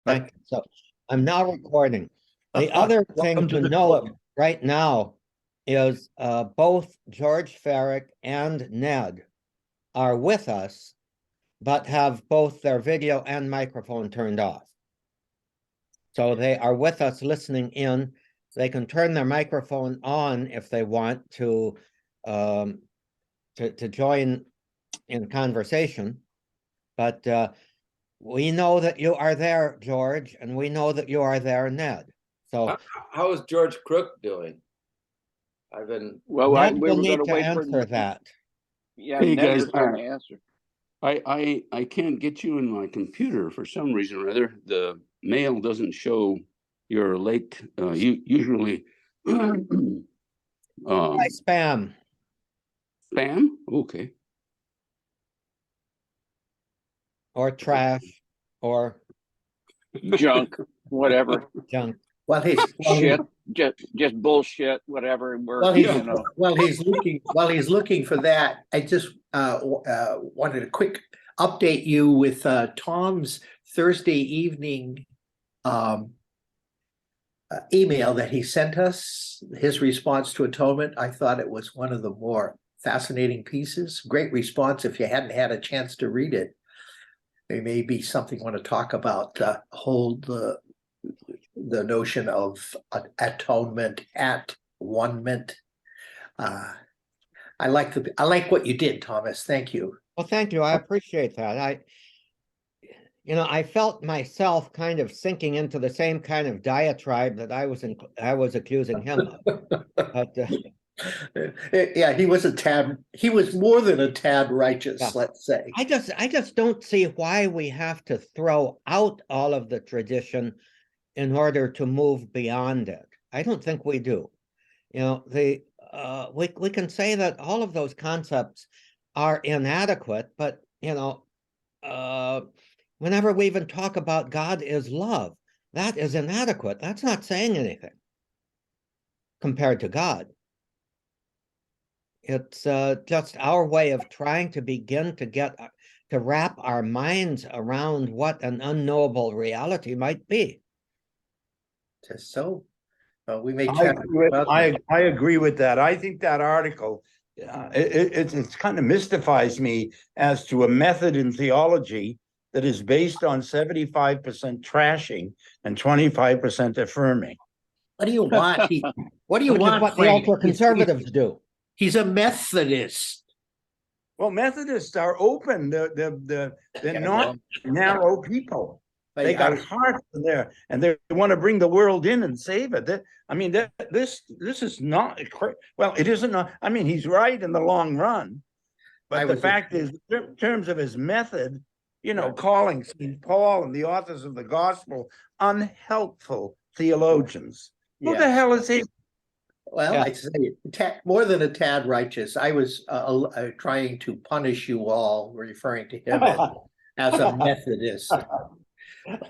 Thank you. So I'm now recording. The other thing Welcome to to the note club. right now is both George Farrick and Ned are with us, but have both their video and microphone turned off. So they are with us listening in. They can turn their microphone on if they want to join in conversation. But we know that you are there, George, and we know that you are there, Ned. So How is George Crook doing? I've been Well, Ned we will were need going to to wait for answer that. Yeah, Hey, Ned guys, was going to answer. I can't get you in my computer for some reason or other. The mail doesn't show your late. Usually, Try spam. spam. Okay. Or trash or Junk, whatever, junk. While he's shit, just bullshit, whatever. while he's looking for that, I just wanted a quick update you with Tom's Thursday evening email that he sent us, his response to atonement. I thought it was one of the more fascinating pieces. Great response. If you hadn't had a chance to read it, there may be something you want to talk about. Hold the notion of atonement at one-ment. I like what you did, Thomas. Thank you. Well, thank you. I appreciate that. I felt myself kind of sinking into the same kind of diatribe that I was accusing him of. But Yeah, he was more than a tad righteous, Yeah. let's say. I just don't see why we have to throw out all of the tradition in order to move beyond it. I don't think we do. We can say that all of those concepts are inadequate, but whenever we even talk about God is love, that is inadequate. That's not saying anything compared to God. It's just our way of trying to begin to wrap our minds around what an unknowable reality might be. Just so we may I chat agree with, about I, that. I agree with that. I think that article, it's kind of mystifies me as to a method in theology that is based on 75% trashing and 25% affirming. What do you want? What do you Which is want, what the Frank? ultra-conservatives do. He's a Methodist. Well, Methodists are open. They're not narrow people. They got hearts in there, and they want to bring the world in and save it. This is not well. It isn't. I mean, he's right in the long run, but the fact is, in terms of his method, calling St. Paul and the authors of the gospel unhelpful theologians. Who the hell is he? Well, Yeah. I say more than a tad righteous. I was trying to punish you all, referring to him as a Methodist.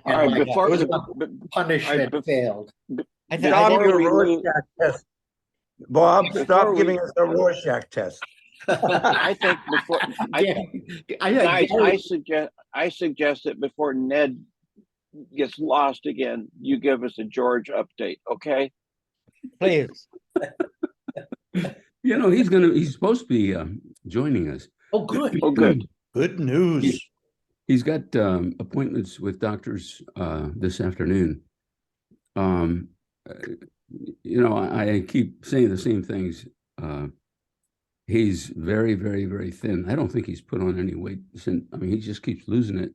All right, before punishment failed. Stop your Rorschach test, Bob. Stop giving us a Rorschach test. I think before I suggest that before Ned gets lost again, you give us a George update, okay? Please. He's supposed to be joining us. Oh, good. Oh, good. Good news. He's got appointments with doctors this afternoon. I keep saying the same things. He's very, very, very thin. I don't think he's put on any weight. He just keeps losing it.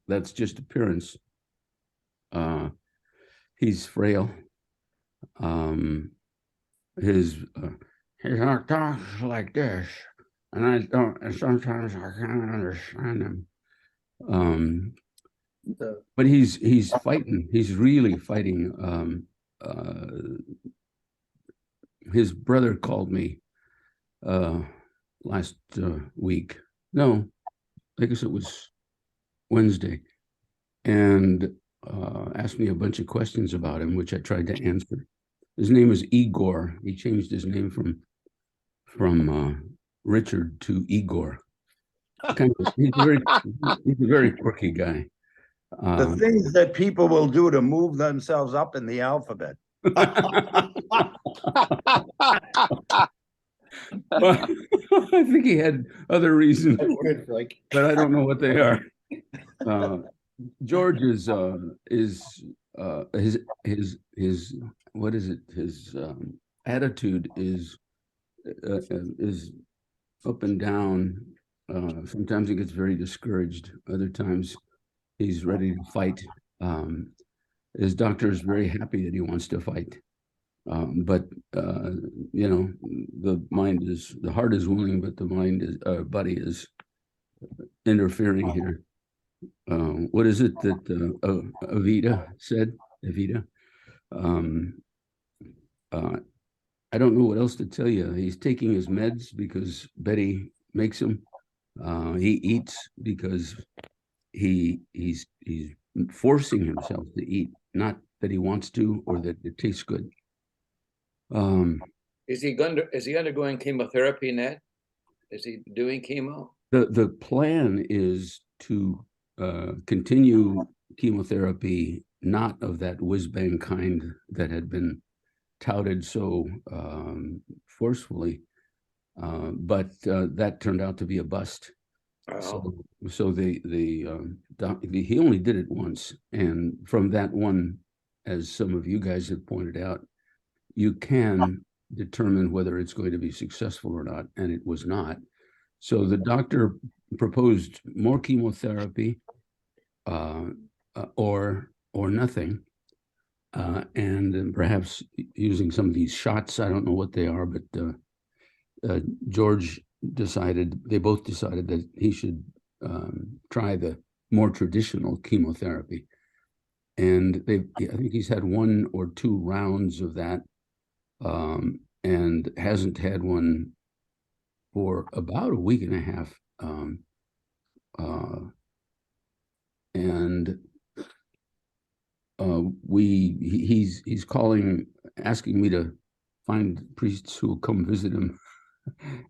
That's just appearance. He's frail. His talks like this, and sometimes I can't understand him. But he's fighting. He's really fighting. His brother called me last week. No, I guess it was Wednesday, and asked me a bunch of questions about him, which I tried to answer. His name is Igor. He changed his name from Richard to Igor. He's a very quirky guy. The things that people will do to move themselves up in the alphabet. Well, I think he had other reasons, but I don't know what they are. George is his what is it? His attitude is up and down. Sometimes he gets very discouraged. Other times he's ready to fight. His doctor is very happy that he wants to fight. But you know, the heart is willing, but the mind is body is interfering here. What is it that Evita said? Evita. I don't know what else to tell you. He's taking his meds because Betty makes him. He eats because he's forcing himself to eat, not that he wants to or that it tastes good. Is he undergoing chemotherapy, Ned? Is he doing chemo? The plan is to continue chemotherapy, not of that whiz-bang kind that had been touted so forcefully, but that turned out to be a bust. So he only did it once, and from that one, as some of you guys have pointed out, you can determine whether it's going to be successful or not, and it was not. So the doctor proposed more chemotherapy, or nothing, and perhaps using some of these shots. I don't know what they are, but George they both decided that he should try the more traditional chemotherapy. And I think he's had 1 or 2 rounds of that, and hasn't had one for about a week and a half. He's calling, asking me to find priests who will come visit him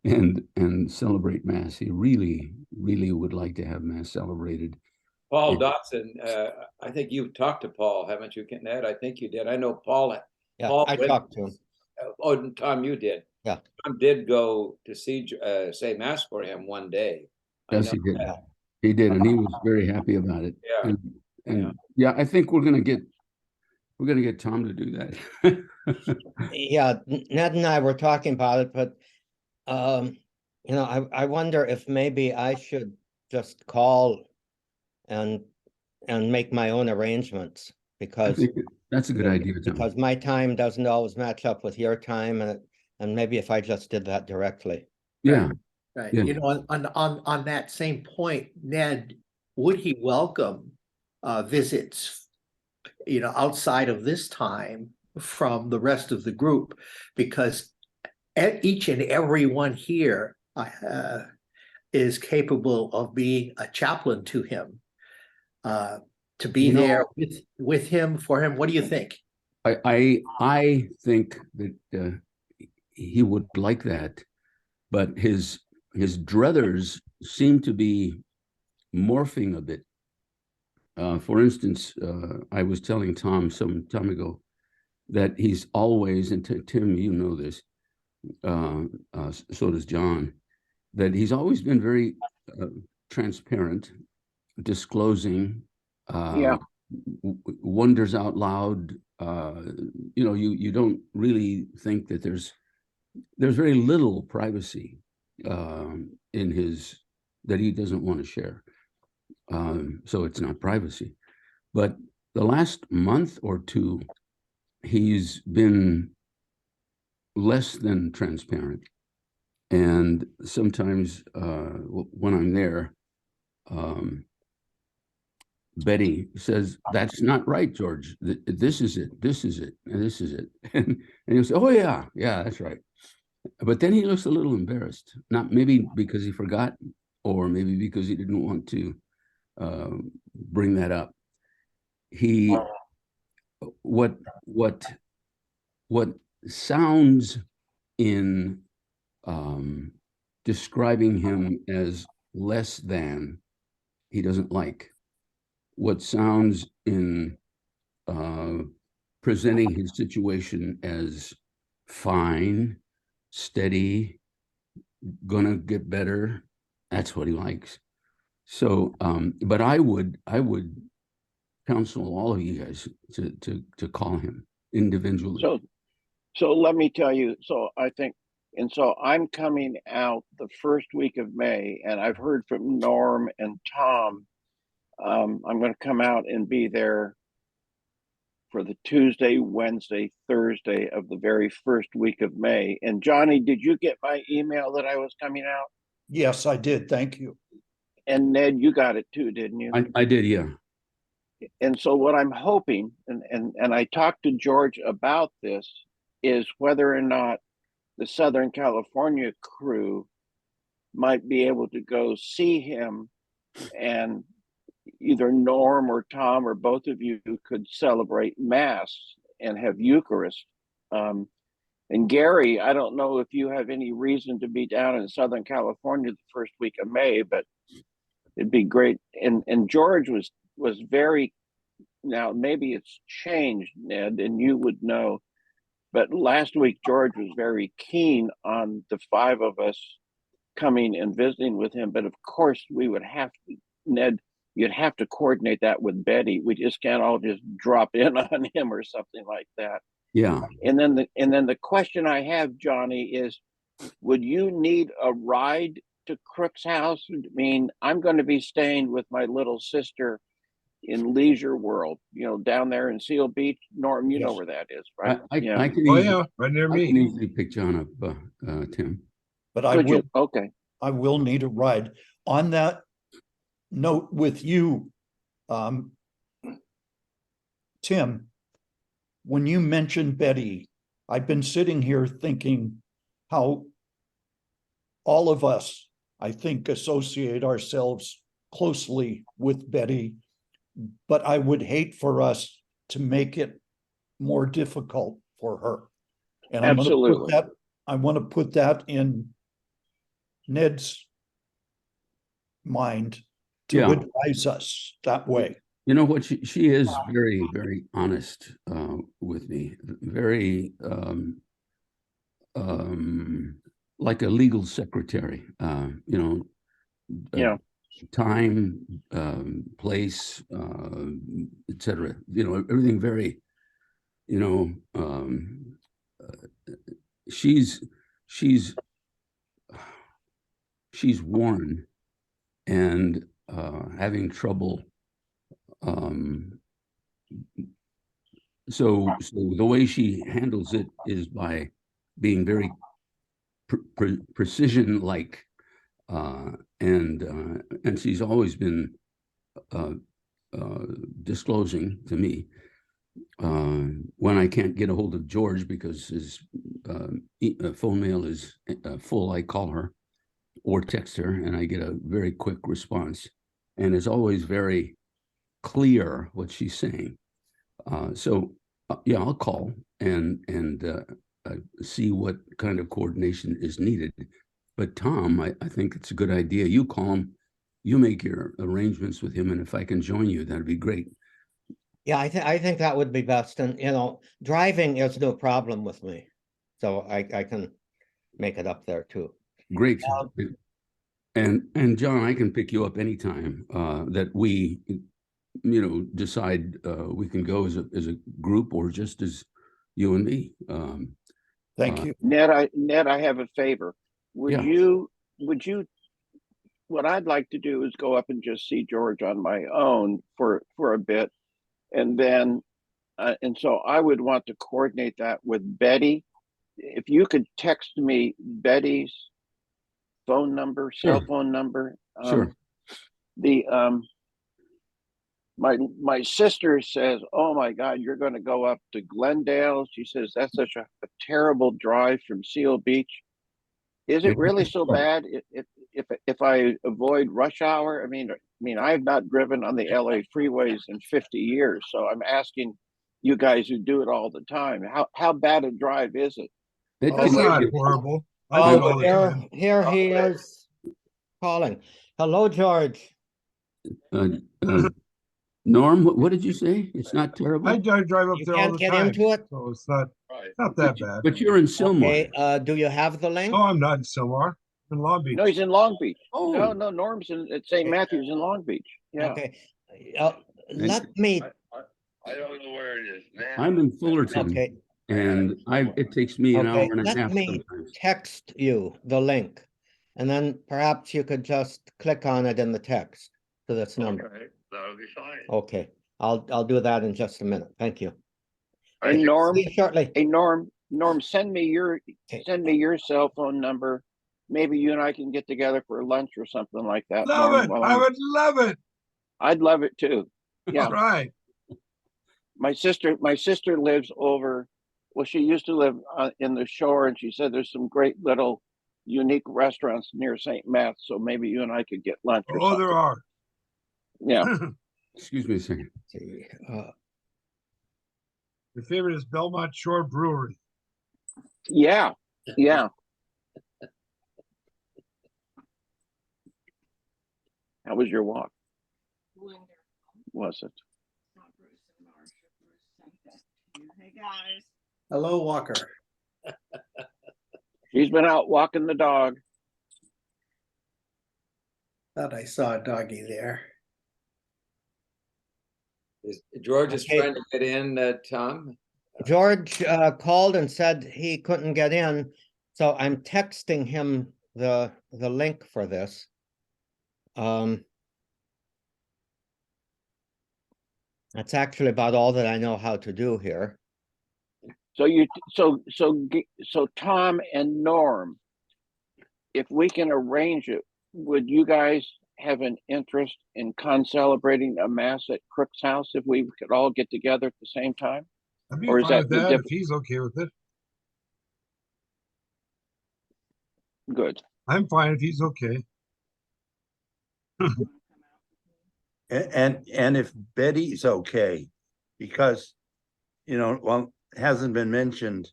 and celebrate Mass. He really, really would like to have Mass celebrated. Paul Dotson, I think you've talked to Paul, haven't you, Ned? I think you did. I know Paul. Yeah, Paul I talked to him. Oh, Tom, you did. Yeah. Tom did go to say Mass for him one day. Yes, he did. He did, and he was very happy about it. Yeah. And yeah, I think we're gonna get Tom to do that. Yeah, Ned and I were talking about it, but you know, I wonder if maybe I should just call and make my own arrangements, I because think that's a good idea, Tom. because my time doesn't always match up with your time, and maybe if I just did that directly. Yeah. Right. Yeah. You know, on that same point, Ned, would he welcome visits, you know, outside of this time from the rest of the group? Because each and every one here is capable of being a chaplain to him, to be there with him, for him. What do you think? I think that he would like that, but his druthers seem to be morphing a bit. For instance, I was telling Tom some time ago that he's always, and Tim, you know this, so does John, that he's always been very transparent, disclosing, wonders out loud. You know, you don't really think that there's very little privacy in his, that he doesn't want to share. So it's not privacy. But the last month or two, he's been less than transparent. And sometimes when I'm there, Betty says, "That's not right, George. This is it. This is it. And this is it." And he'll say, "Oh yeah, that's right." But then he looks a little embarrassed, not maybe because he forgot, or maybe because he didn't want to bring that up. He, what sounds in describing him as less than, he doesn't like. what sounds in presenting his situation as fine, steady, gonna get better. That's what he likes. So, but I would counsel all of you guys to call him individually. So let me tell you, so I think, and so I'm coming out the first week of May, and I've heard from Norm and Tom. I'm going to come out and be there for the Tuesday, Wednesday, Thursday of the very first week of May. And Johnny, did you get my email that I was coming out? Yes, I did. Thank you. And Ned, you got it too, didn't you? I did, yeah. And so what I'm hoping, and I talked to George about this, is whether or not the Southern California crew might be able to go see him, and either Norm or Tom or both of you could celebrate Mass and have Eucharist. And Gary, I don't know if you have any reason to be down in Southern California the first week of May, but it'd be great. And George was very, now maybe it's changed, Ned, and you would know, but last week George was very keen on the five of us coming and visiting with him. But of course we would have to, Ned, you'd have to coordinate that with Betty. We just can't all just drop in on him or something like that. Yeah. And then the question I have, Johnny, is would you need a ride to Crook's house? I mean, I'm going to be staying with my little sister in Leisure World, down there in Seal Beach. Norm, you know where that is, right? I can Right near I me. can easily pick John up, Tim. But Okay. I will need a ride. On that note with you, Tim, when you mentioned Betty, I've been sitting here thinking how all of us, I think, associate ourselves closely with Betty, but I would hate for us to make it more difficult for her. And Absolutely. I want to put that in Ned's mind to advise us that way. You know what? She is very, very honest with me. Very like a legal secretary. Time, place, etc. Everything very. She's worn and having trouble. So the way she handles it is by being very precision-like, and she's always been disclosing to me when I can't get a hold of George because his phone mail is full. I call her or text her, and I get a very quick response, and it's always very clear what she's saying. I'll call and see what kind of coordination is needed. But Tom, I think it's a good idea. You call him, you make your arrangements with him, and if I can join you, that'd be great. Yeah, I think that would be best. And driving is no problem with me, so I can make it up there too. Great. And John, I can pick you up anytime that we decide we can go as a group or just as you and me. Thank you. Ned, I have a favor. Would you, what I'd like to do is go up and just see George on my own for a bit. And then, and so I would want to coordinate that with Betty. If you could text me Betty's phone number, cell phone number. Sure. My sister says, "Oh my God, you're going to go up to Glendale." She says that's such a terrible drive from Seal Beach. Is it really so bad if I avoid rush hour? I mean, I have not driven on the LA freeways in 50 years, so I'm asking you guys who do it all the time, how bad a drive is it? It's not horrible. Here he is calling. Hello, George. Norm, what did you say? It's not terrible? I drive up You there all can't the get time, into it? so it's not that bad. But you're in Sylmar. Okay, do you have the link? Oh, I'm not in Silmar, I'm in Long Beach. No, he's in Long Beach. Oh. No, Norm's at St. Matthews in Long Beach. Yeah. Okay, let me, I don't know where it is, man. I'm in Fullerton, okay, and it takes me an okay, hour and a let half me sometimes. text you the link. And then perhaps you could just click on it in the text to this number. Okay, that'll be fine. Okay, I'll do that in just a minute. Thank you. And Norm, See you shortly. hey, Norm, send me your cell phone number. Maybe you and I can get together for lunch or something like that. Love Norm, it, while I would love it. I'd love it too. Yeah. All right, My sister lives over, well, she used to live in the shore, and she said there's some great little unique restaurants near St. Matt's, so maybe you and I could get lunch or oh, there something. are. Yeah. Excuse me a second. See, Your favorite is Belmont Shore Brewery. Yeah. Yeah. How was your walk? Was it? Hey, guys. Hello, Walker. She's been out walking the dog. Thought I saw a doggy there. George is Okay. trying to get in, Tom. George called and said he couldn't get in, so I'm texting him the link for this. That's actually about all that I know how to do here. So Tom and Norm, if we can arrange it, would you guys have an interest in celebrating a mass at Crook's house if we could all get together at the same time? I'd be Or is fine that with the that if diff- he's okay with it. Good. I'm fine if he's okay. And if Betty's okay, because, well, it hasn't been mentioned,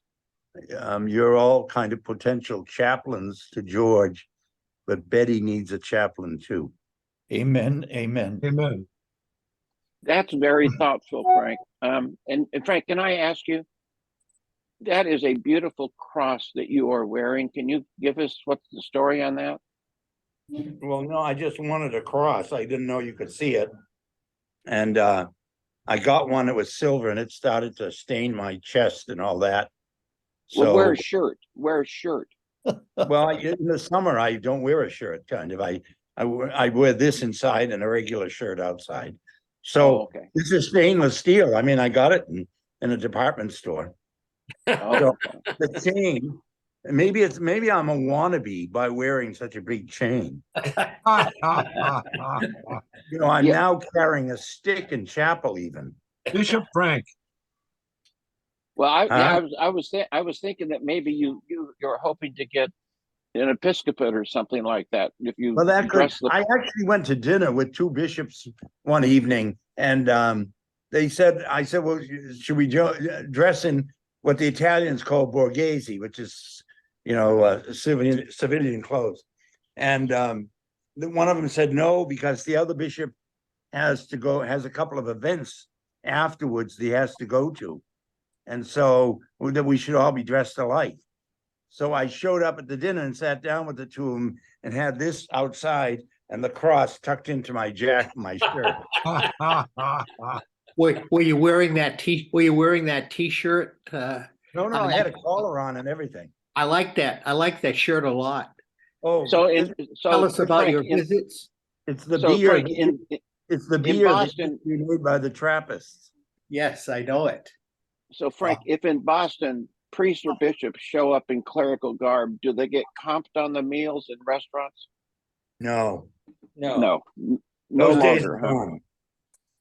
you're all kind of potential chaplains to George, but Betty needs a chaplain too. Amen, amen. Amen. That's very thoughtful, Frank. And Frank, can I ask you? That is a beautiful cross that you are wearing. Can you give us what's the story on that? Well, no, I just wanted a cross. I didn't know you could see it. And I got one that was silver and it started to stain my chest and all that. Well, So, wear a shirt. Wear a shirt. well, in the summer, I don't wear a shirt, kind of. I wear this inside and a regular shirt outside. Oh, So okay. this is stainless steel. I mean, I got it in a department store. Oh, The chain, maybe I'm a wannabe by wearing such a big chain. I'm Yeah. now carrying a stick in chapel even. Bishop Frank. well, Huh? I was thinking that maybe you're hoping to get an episcopate or something like that. If you Well, that could, dress the I actually went to dinner with two bishops one evening and I said, well, should we dress in what the Italians call borghese, which is, civilian clothes. And one of them said no, because the other bishop has a couple of events afterwards that he has to go to. And so that we should all be dressed alike. So I showed up at the dinner and sat down with the two of them and had this outside and the cross tucked into my my shirt. Were you wearing that t-shirt? No, I had a collar on and everything. I like that. I like that shirt a lot. Oh, so Tell us about Frank, your visits. it's the so beer. Frank, It's the in beer Boston- that's made by the Trappists. Yes, I know it. so Frank, if in Boston priests or bishops show up in clerical garb, do they get comped on the meals in restaurants? No, No, no those days longer. are Huh? gone.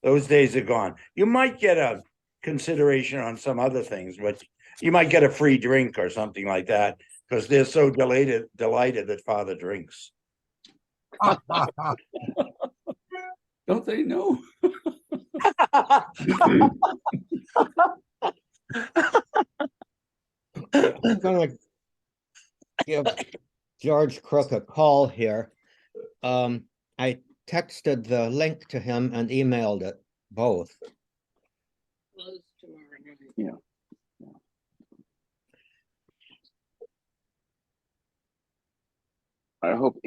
Those days are gone. You might get a consideration on some other things, but you might get a free drink or something like that because they're so delighted that Father drinks. Don't they know? I'm gonna give George Crook a call here. I texted the link to him and emailed it, both. Close tomorrow night. Yeah. I hope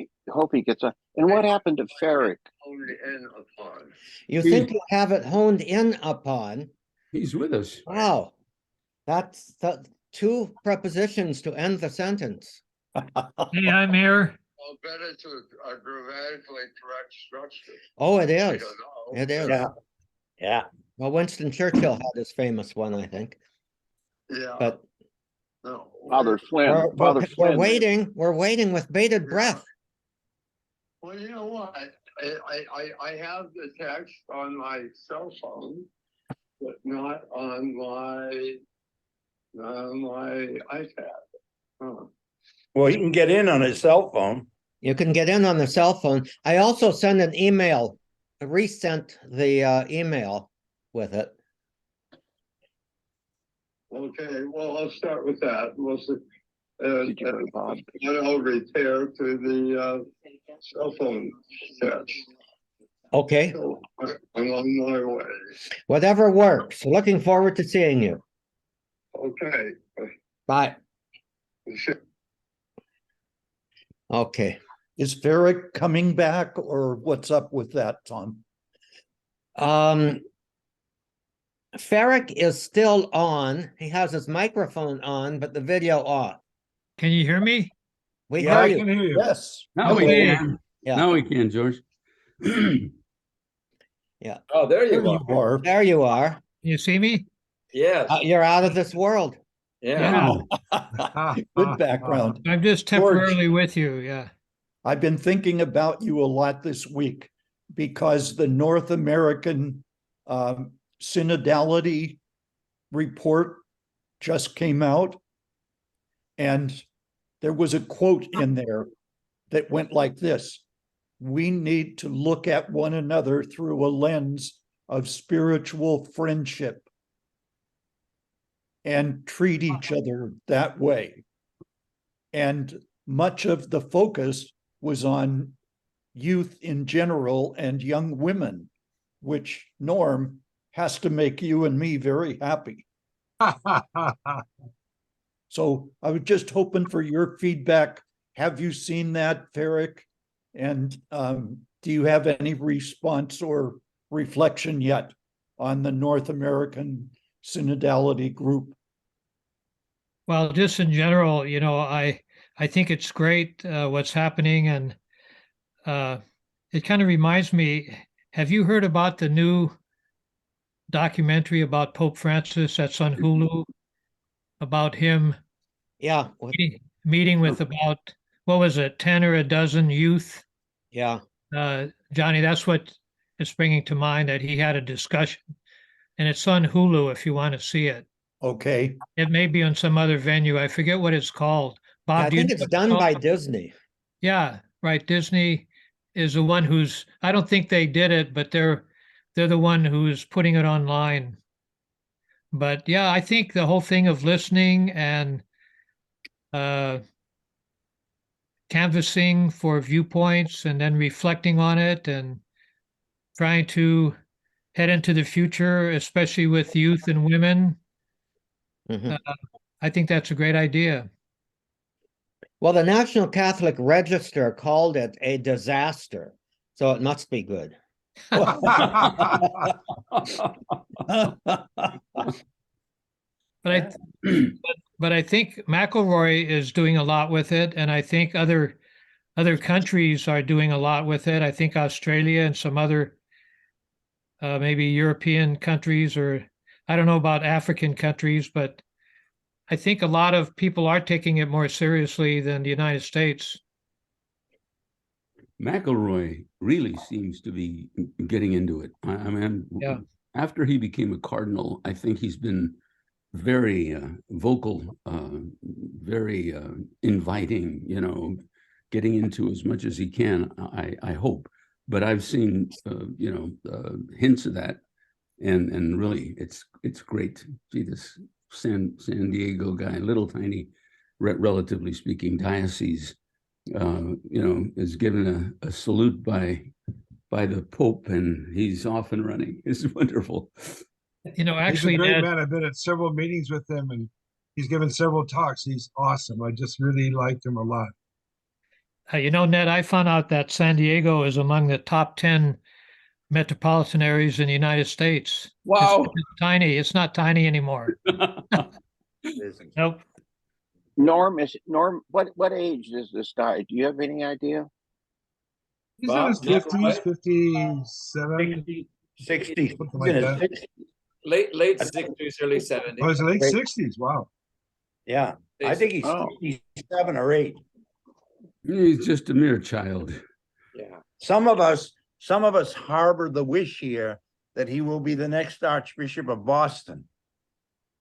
he gets a. And what happened to Ferrick? Only in upon. You He- think you have it honed in upon? He's with us. Wow. That's two prepositions to end the sentence. Hey, I'm here. I'll bet it's a grammatically correct structure. Oh, it I is. don't know. It is. Yeah. Yeah. Well, Winston Churchill had his famous one, I think, Yeah, but no. Father Flynn. we're, Father we're Flynn. we're waiting with bated breath. Well, you know what? I have the text on my cell phone, but not on my iPad. Huh. Well, he can get in on his cell phone. You can get in on the cell phone. I also send an email, resent the email with it. Okay, well, I'll start with that. We'll see. Did you hear Bob? Then I'll repair to the cell phone text. Okay, So I'm on my way. whatever works. Looking forward to seeing you. Okay. Bye. Okay. Is Ferrick coming back or what's up with that, Tom? Ferrick is still on. He has his microphone on, but the video off. Can you hear me? We Yeah, hear I can you. hear you. Yes. Now we Okay. can. Yeah. Now we can, George. Oh, there There you you are. are. There you are. You see me? Yes, You're out of this world. yeah. Good background. I'm just temporarily with you. Yeah. I've been thinking about you a lot this week because the North American synodality report just came out. And there was a quote in there that went like this: we need to look at one another through a lens of spiritual friendship and treat each other that way. And much of the focus was on youth in general and young women, which, Norm, has to make you and me very happy. So I was just hoping for your feedback. Have you seen that, Ferrick? And do you have any response or reflection yet on the North American synodality group? Well, just in general, I think it's great what's happening, and it kind of reminds me. Have you heard about the new documentary about Pope Francis that's on Hulu? About him Yeah. meeting with about, what was it, 10 or a dozen youth? Yeah. Johnny, that's what is bringing to mind, that he had a discussion, and it's on Hulu if you want to see it. Okay. It may be on some other venue. I forget what it's called. Bob, I do you think know it's what done called? by Disney. Yeah, right. Disney is the one who's, I don't think they did it, but they're the one who's putting it online. But yeah, I think the whole thing of listening and canvassing for viewpoints and then reflecting on it and trying to head into the future, especially with youth and women, Mhm. I think that's a great idea. Well, the National Catholic Register called it a disaster, so it must be good. But I think McElroy is doing a lot with it, and I think other countries are doing a lot with it. I think Australia and some other maybe European countries, or I don't know about African countries, but I think a lot of people are taking it more seriously than the United States. McElroy really seems to be getting into it. I mean, Yeah. After he became a cardinal, I think he's been very vocal, very inviting, getting into as much as he can, I hope. But I've seen, hints of that. And really, it's great. Gee, this San Diego guy, little tiny, relatively speaking, diocese, is given a salute by by the Pope, and he's off and running. It's wonderful. You know, He's a actually, great Ned, man. I've been at several meetings with him, and he's given several talks. He's awesome. I just really liked him a lot. you know, Ned, I found out that San Diego is among the top 10 metropolitan areas in the United States. Wow. It's tiny. It's not tiny anymore. Nope. Norm, what age is this guy? Do you have any idea? He's Bob, in his Ned, 50s, 57, 60, something he's like in his that. 60s. late 60s, early 70s. Oh, his late 60s. Wow. Yeah, I think he's Oh. 7 or 8. He's just a mere child. Yeah. Some of us harbor the wish here that he will be the next Archbishop of Boston,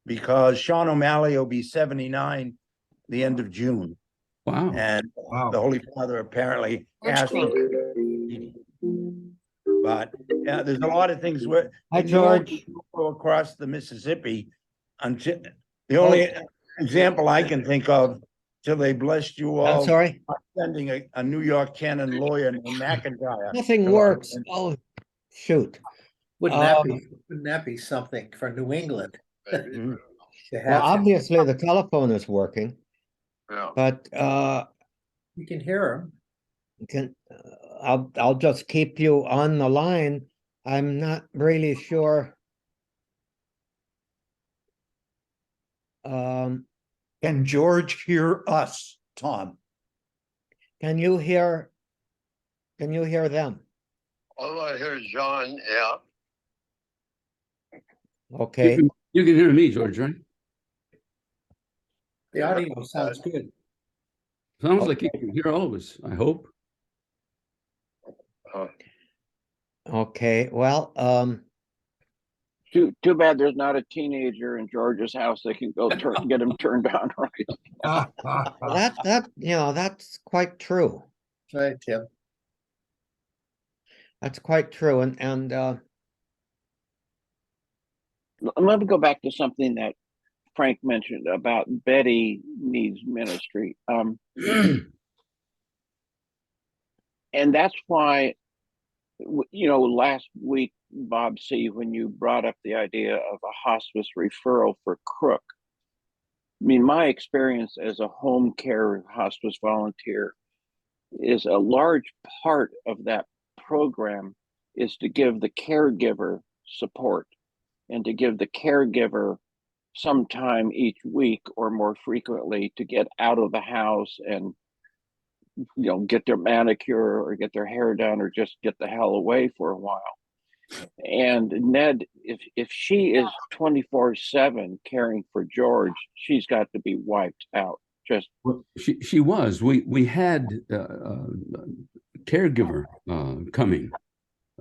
because Sean O'Malley will be 79 the end of June, Wow. and Wow. the Holy Father apparently asked him. But yeah, there's a lot of things where Hi, you don't George. go across the Mississippi until the only example I can think of till they blessed you I'm all sorry, by sending a New York canon lawyer named McIntyre. nothing to works. our- Oh, shoot. Wouldn't that be something for New England? Mhm. To Well, have him? obviously the telephone is working, Yeah. but You can hear him. I'll just keep you on the line. I'm not really sure. Can George hear us, Tom? Can you hear them? All I hear is John, yeah. Okay, You can hear me, George, right? The audio sounds good. Sounds like you can hear all of us, I hope. okay, well, Too bad there's not a teenager in George's house that can go get him turned on right. that's quite true. Right, Tim. That's quite true, and Let me go back to something that Frank mentioned about Betty needs ministry. And that's why, last week, Bob C., when you brought up the idea of a hospice referral for Crook, I mean, my experience as a home care hospice volunteer is a large part of that program is to give the caregiver support and to give the caregiver some time each week or more frequently to get out of the house and get their manicure or get their hair done or just get the hell away for a while. And Ned, if she is 24/7 caring for George, she's got to be wiped out. Just Well, she was. We had a caregiver coming.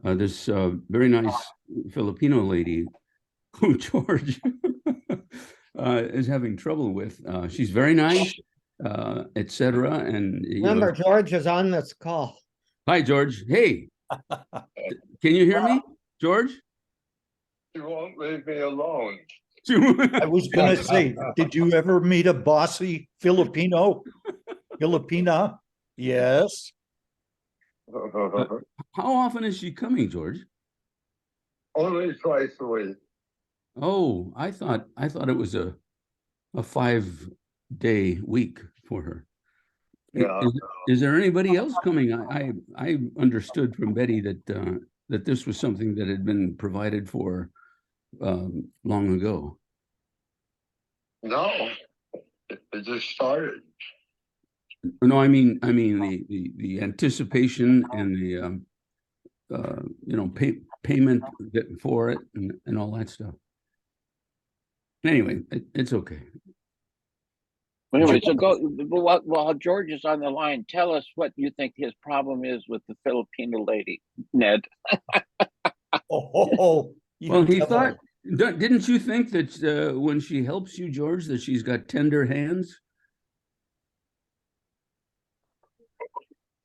This very nice Filipino lady who George is having trouble with. She's very nice, etc. And remember, George is on this call. hi, George. Hey, can you hear me, George? You won't leave me alone. I was gonna say, did you ever meet a bossy Filipino? Filipina? Yes. How often is she coming, George? Only twice a week. Oh, I thought it was a 5-day week for her. Yeah. Is there anybody else coming? I understood from Betty that that this was something that had been provided for long ago. No, it just started. No, I mean the anticipation and the payment for it and all that stuff. Anyway, it's okay. anyway, so go. While George is on the line, tell us what you think his problem is with the Filipino lady, Ned. Oh, Well, he thought, didn't you think that when she helps you, George, that she's got tender hands?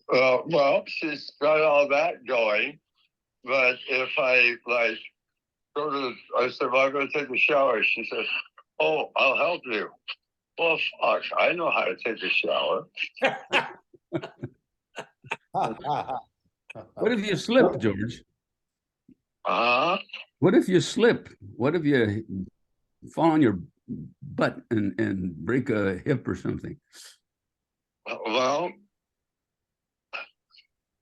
Well, she's got all that going, but if I I said, well, I'm going to take a shower. She says, oh, I'll help you. Well, fuck, I know how to take a shower. What if you slip, George? What if you slip? What if you fall on your butt and break a hip or something? Well,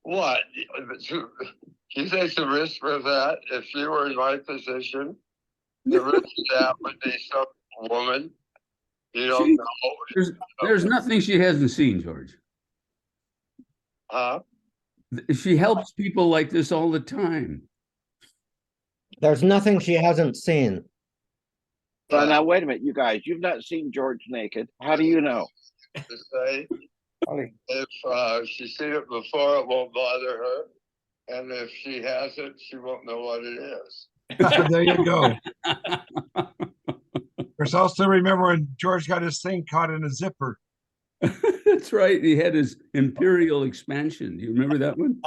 what? You take the risk for that. If you were in my position, the risk of that would be some woman. You don't know. There's nothing she hasn't seen, George. She helps people like this all the time. There's nothing she hasn't seen. So now, wait a minute, you guys, you've not seen George naked. How do you know? To say, if she's seen it before, it won't bother her. And if she hasn't, she won't know what it is. There you go. There's also, remember when George got his thing caught in a zipper. That's right. He had his imperial expansion. Do you remember that one?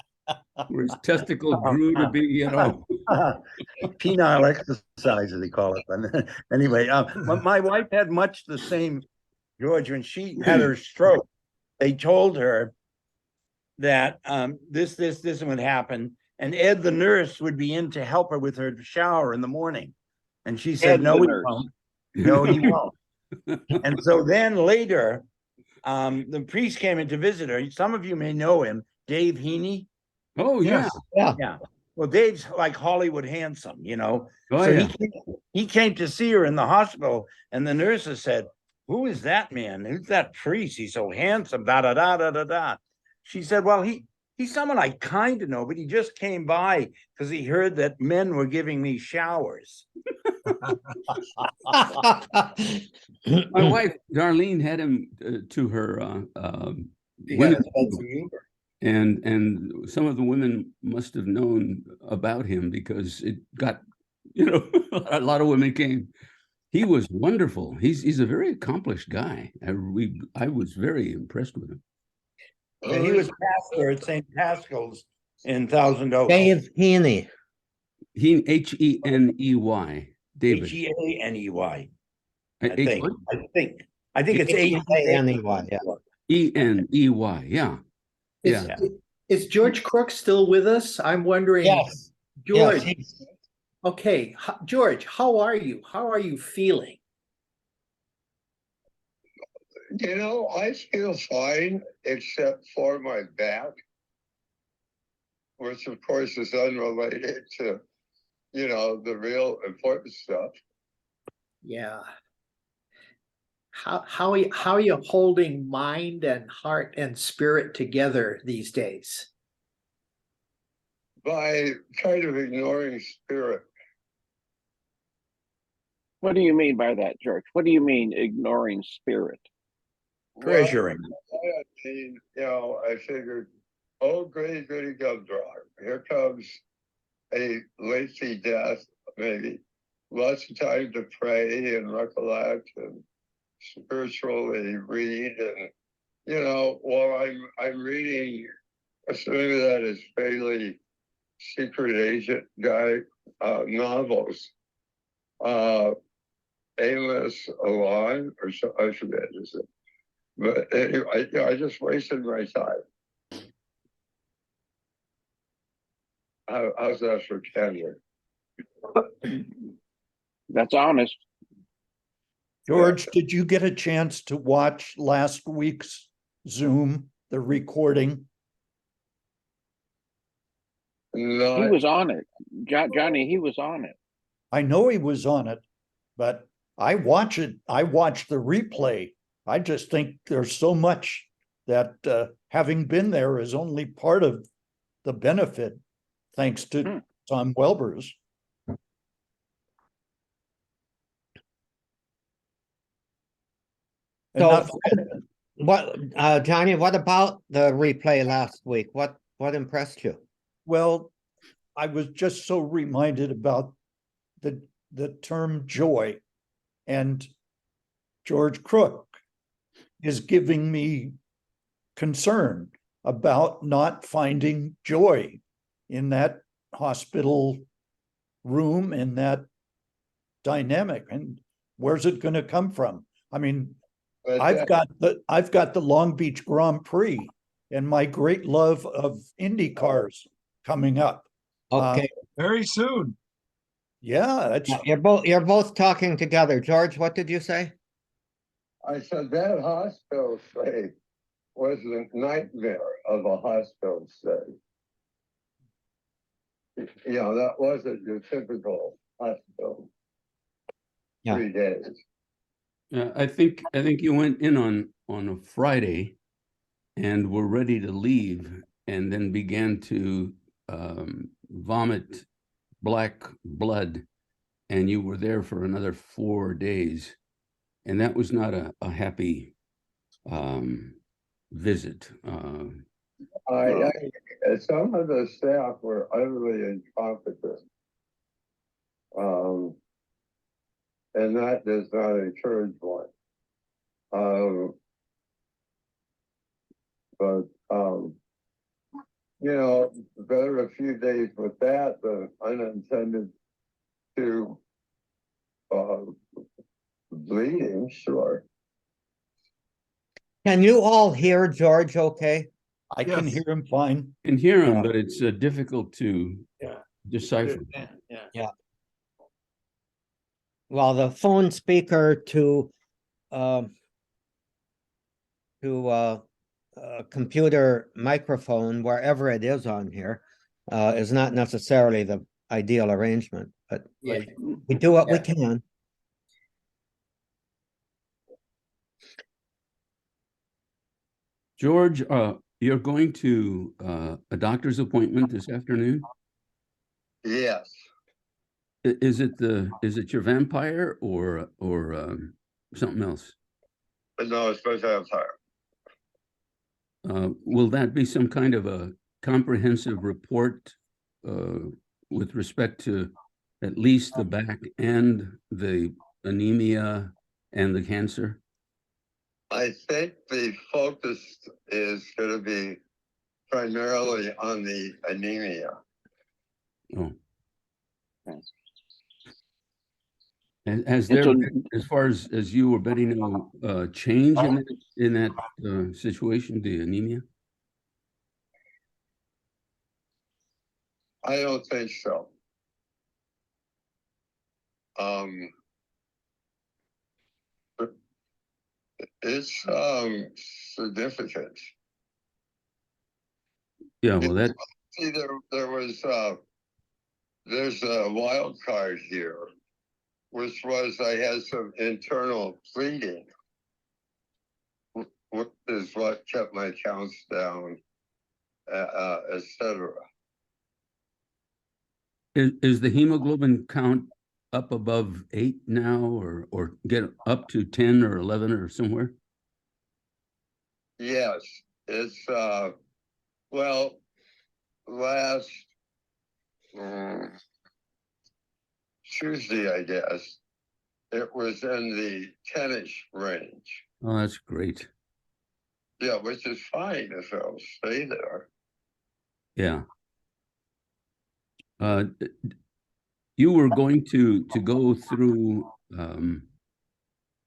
Where his testicles grew to be, penile exercise, as they call it. But anyway, my wife had much the same, George, when she had her stroke. They told her that this would happen, and Ed, the nurse, would be in to help her with her shower in the morning. And she said, "No, he won't. No, he won't." And so then later, the priest came in to visit her. Some of you may know him, Dave Heaney. Oh, yeah. Yeah. Well, Dave's like Hollywood handsome, Oh, so yeah. he came to see her in the hospital, and the nurses said, "Who is that man? Who's that priest? He's so handsome, da da da da da da." She said, "Well, he's someone I kind of know, but he just came by because he heard that men were giving me showers." My wife, Darlene, had him to her women's group. And some of the women must have known about him because it got, a lot of women came. He was wonderful. He's a very accomplished guy. I was very impressed with him. And he was pastor at St. Pascal's in Thousand Oaks. Dave Heaney. Heney. David. Heney. I H- think it's Heney. Yeah. Eney. Yeah. Yeah. Is George Crook still with us? I'm wondering. Yes. George. Yes. Okay, George, how are you? How are you feeling? I feel fine, except for my back, which of course is unrelated to, the real important stuff. Yeah. How are you holding mind and heart and spirit together these days? By kind of ignoring spirit. What do you mean by that, George? What do you mean ignoring spirit? treasuring. Well, I figured, oh, goody gumdrop. Here comes a lengthy death, maybe. Lots of time to pray and recollect and spiritually read. And, while I'm reading, assuming that is Bailey secret agent guy novels, Amos Alon, or so, I forget his name. But anyway, I just wasted my time. How's that for candor? That's honest. George, did you get a chance to watch last week's Zoom, the recording? No, He was on it. Johnny, he was on it. I know he was on it, but I watch it. I watched the replay. I just think there's so much that having been there is only part of the benefit, thanks to Tom Welbers. So, Johnny, what about the replay last week? What impressed you? Well, I was just so reminded about the term joy, and George Crook is giving me concern about not finding joy in that hospital room, in that dynamic. And where's it going to come from? I mean, I've got the Long Beach Grand Prix and my great love of Indy cars coming up. Okay, Very soon. Yeah, that's, you're both talking together. George, what did you say? I said that hospital stay was a nightmare of a hospital stay. You know, that wasn't your typical hospital. Yeah. 3 days. Yeah, I think you went in on a Friday and were ready to leave and then began to vomit black blood, and you were there for another 4 days. And that was not a happy visit. Some of the staff were utterly incompetent. And that does not encourage one. You know, better a few days with that than unintended to bleeding, sure. Can you all hear George okay? I can Yes. hear him fine. Can hear him, but it's difficult to Yeah. decipher. Yeah. Well, the phone speaker to computer microphone, wherever it is on here, is not necessarily the ideal arrangement, but Yeah. we do what we Yeah. can. George, you're going to a doctor's appointment this afternoon? Yes. Is it your vampire or something else? But no, it's supposed to have fire. Will that be some kind of a comprehensive report with respect to at least the back and the anemia and the cancer? I think the focus is going to be primarily on the anemia. Oh. Has there, been, as far as you or Betty know, change in that situation, the anemia? I don't think so. It's significant. Yeah, well, that. See, there's a wild card here, which was I had some internal bleeding, which is what kept my counts down, etc. Is the hemoglobin count up above 8 now, or get up to 10 or 11 or somewhere? Yes, it's well, last Tuesday, I guess, it was in the 10-ish range. Oh, that's great. Yeah, which is fine if it'll stay there. Yeah. You were going to go through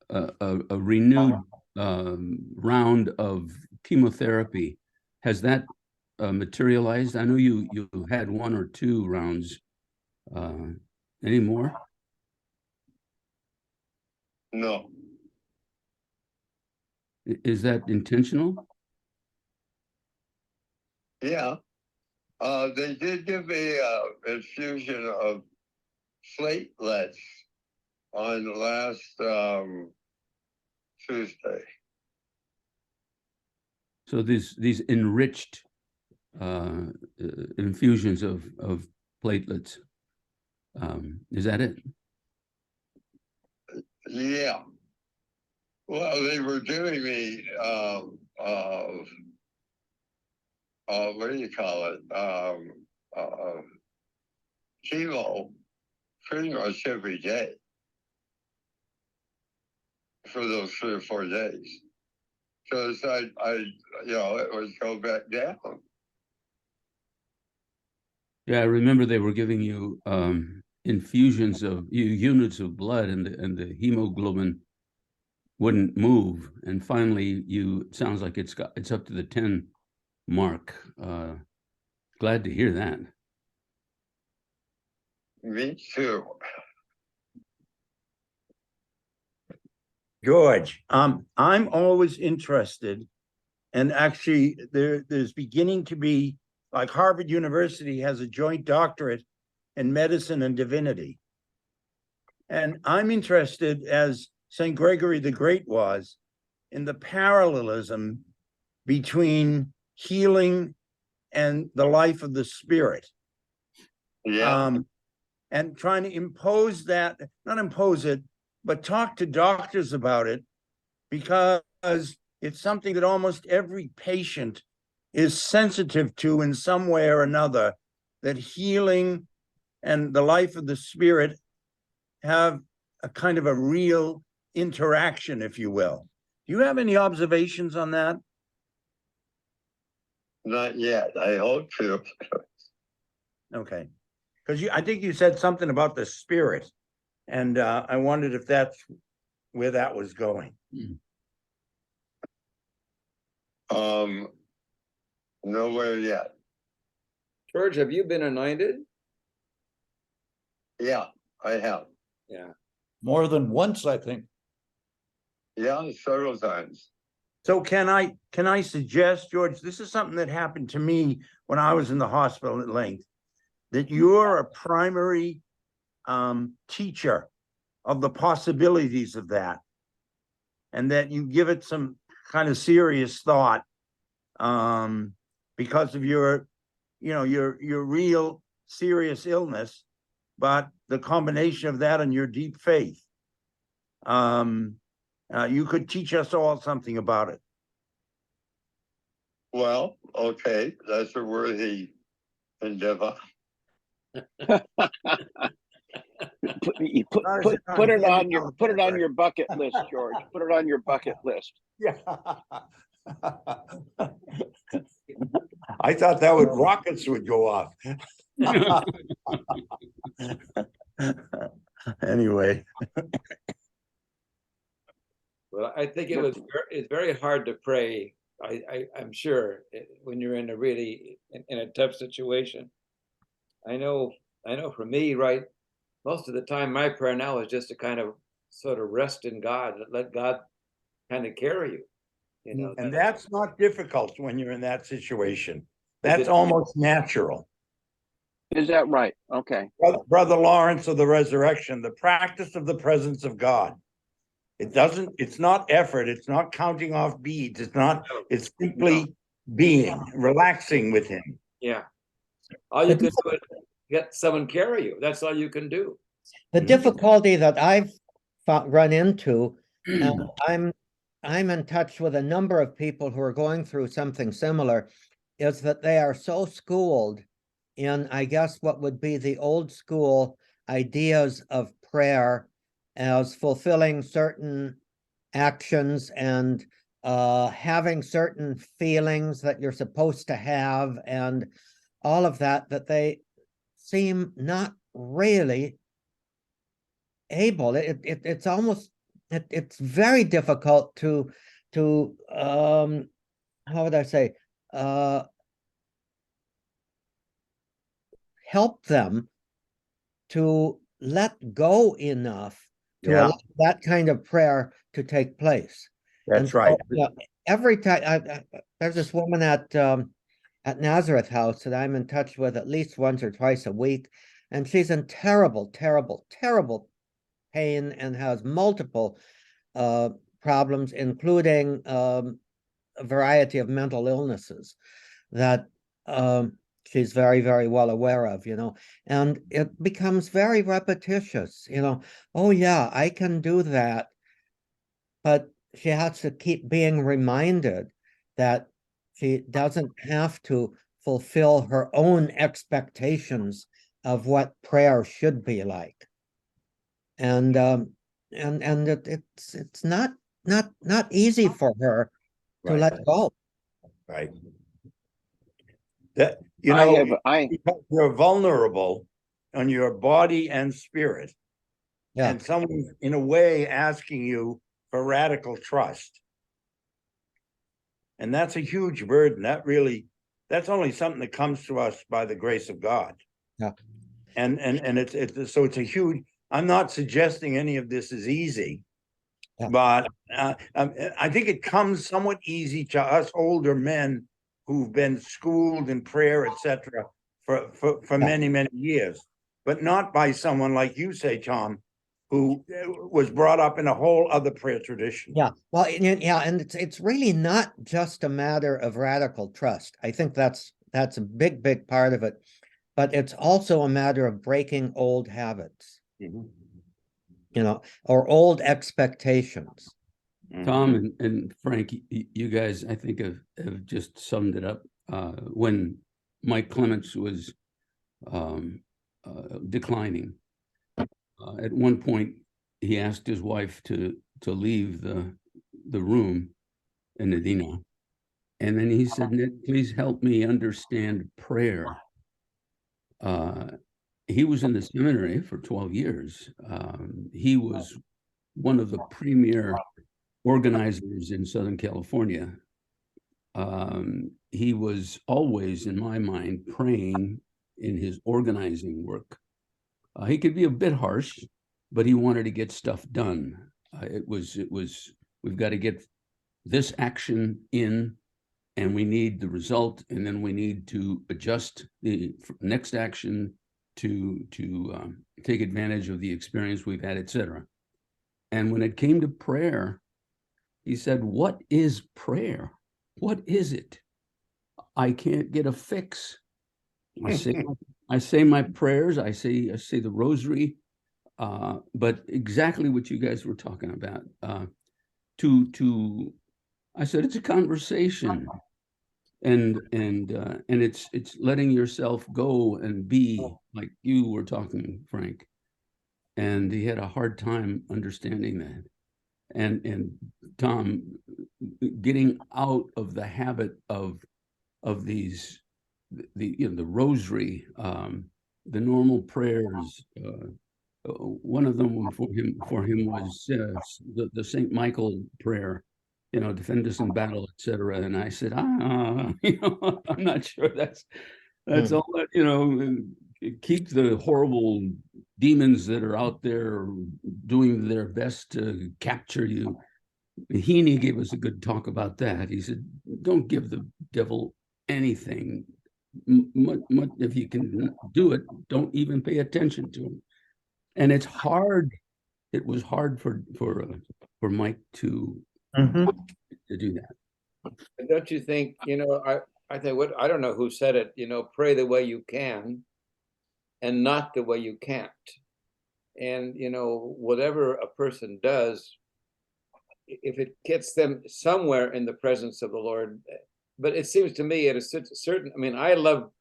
a renewed round of chemotherapy. Has that materialized? I know you had 1 or 2 rounds. Any more? No. Is that intentional? Yeah. They did give me an infusion of platelets on last Tuesday. So these enriched infusions of platelets. Is that it? Yeah. Well, they were giving me what do you call it? Chemo pretty much every day for those 3 or 4 days. Because I it would go back down. Yeah, I remember they were giving you infusions of units of blood, and the hemoglobin wouldn't move, and finally it sounds like it's up to the 10 mark. Glad to hear that. Me too. George, I'm always interested, and actually there's beginning to be, like Harvard University has a joint doctorate in medicine and divinity. And I'm interested, as St. Gregory the Great was, in the parallelism between healing and the life of the spirit. Yeah. And trying to impose that, not impose it, but talk to doctors about it, because it's something that almost every patient is sensitive to in some way or another, that healing and the life of the spirit have a kind of a real interaction, if you will. Do you have any observations on that? Not yet. I hope to. Okay. Because I think you said something about the spirit, and I wondered if that's where that was going. Nowhere yet. George, have you been anointed? Yeah, I have. Yeah. More than once, I think. Yeah, several times. So can I suggest, George, this is something that happened to me when I was in the hospital at length, that you're a primary teacher of the possibilities of that, and that you give it some kind of serious thought, because of your real serious illness, but the combination of that and your deep faith. You could teach us all something about it. Well, okay, that's a worthy endeavor. Put it on your bucket list, George. Put it on your bucket list. Yeah. I thought that would rockets would go off. Anyway. Well, I think it's very hard to pray. I'm sure when you're in a really in a tough situation. I know for me, right, most of the time my prayer now is just to kind of sort of rest in God, let God kind of carry you. You know, And that's not difficult when you're in that situation. That's almost natural. Is that right? Okay. Brother Lawrence of the Resurrection, the practice of the presence of God. It's not effort. It's not counting off beads. It's simply being, relaxing with him. Yeah. All you can do is get someone carry you. That's all you can do. The difficulty that I've run into, and I'm in touch with a number of people who are going through something similar, is that they are so schooled in, I guess, what would be the old school ideas of prayer as fulfilling certain actions and having certain feelings that you're supposed to have, and all of that, that they seem not really able. It's almost, it's very difficult to how would I say, help them to let go enough to allow that kind of prayer to take place. That's right. Every time there's this woman at Nazareth House that I'm in touch with at least once or twice a week, and she's in terrible, terrible, terrible pain and has multiple problems, including a variety of mental illnesses that she's very, very well aware of, and it becomes very repetitious, oh yeah, I can do that. But she has to keep being reminded that she doesn't have to fulfill her own expectations of what prayer should be like. And it's not easy for her to let go. Right. That you're vulnerable on your body and spirit. Yeah. And someone in a way asking you for radical trust. And that's a huge burden. That really that's only something that comes to us by the grace of God. Yeah. And it's so it's a huge, I'm not suggesting any of this is easy. Yeah. But I think it comes somewhat easy to us older men who've been schooled in prayer, etc., for many, many years, but not by someone like you say, Tom, who was brought up in a whole other prayer tradition. Yeah, well, and it's really not just a matter of radical trust. I think that's a big part of it, but it's also a matter of breaking old habits, or old expectations. Tom and Frank, you guys, I think have just summed it up. When Mike Clements was declining, at one point he asked his wife to leave the room in Nadina, and then he said, "Ned, please help me understand prayer." He was in the seminary for 12 years. He was one of the premier organizers in Southern California. He was always, in my mind, praying in his organizing work. He could be a bit harsh, but he wanted to get stuff done. It was, we've got to get this action in, and we need the result, and then we need to adjust the next action to take advantage of the experience we've had, etc. And when it came to prayer, he said, "What is prayer? What is it? I can't get a fix. I say my prayers. I say the rosary, but exactly what you guys were talking about. I said it's a conversation, and it's letting yourself go and be like you were talking, Frank." And he had a hard time understanding that. And Tom, getting out of the habit of these, the rosary, the normal prayers. One of them for him was the Saint Michael prayer, defend us in battle, etc. And I said, I'm not sure that's all that, keep the horrible demons that are out there doing their best to capture you. Heaney gave us a good talk about that. He said, don't give the devil anything. If you can do it, don't even pay attention to him. And it's hard. It was hard for Mike to do that. Don't you think, I think I don't know who said it, pray the way you can and not the way you can't. And, whatever a person does, if it gets them somewhere in the presence of the Lord, but it seems to me at a certain, I love,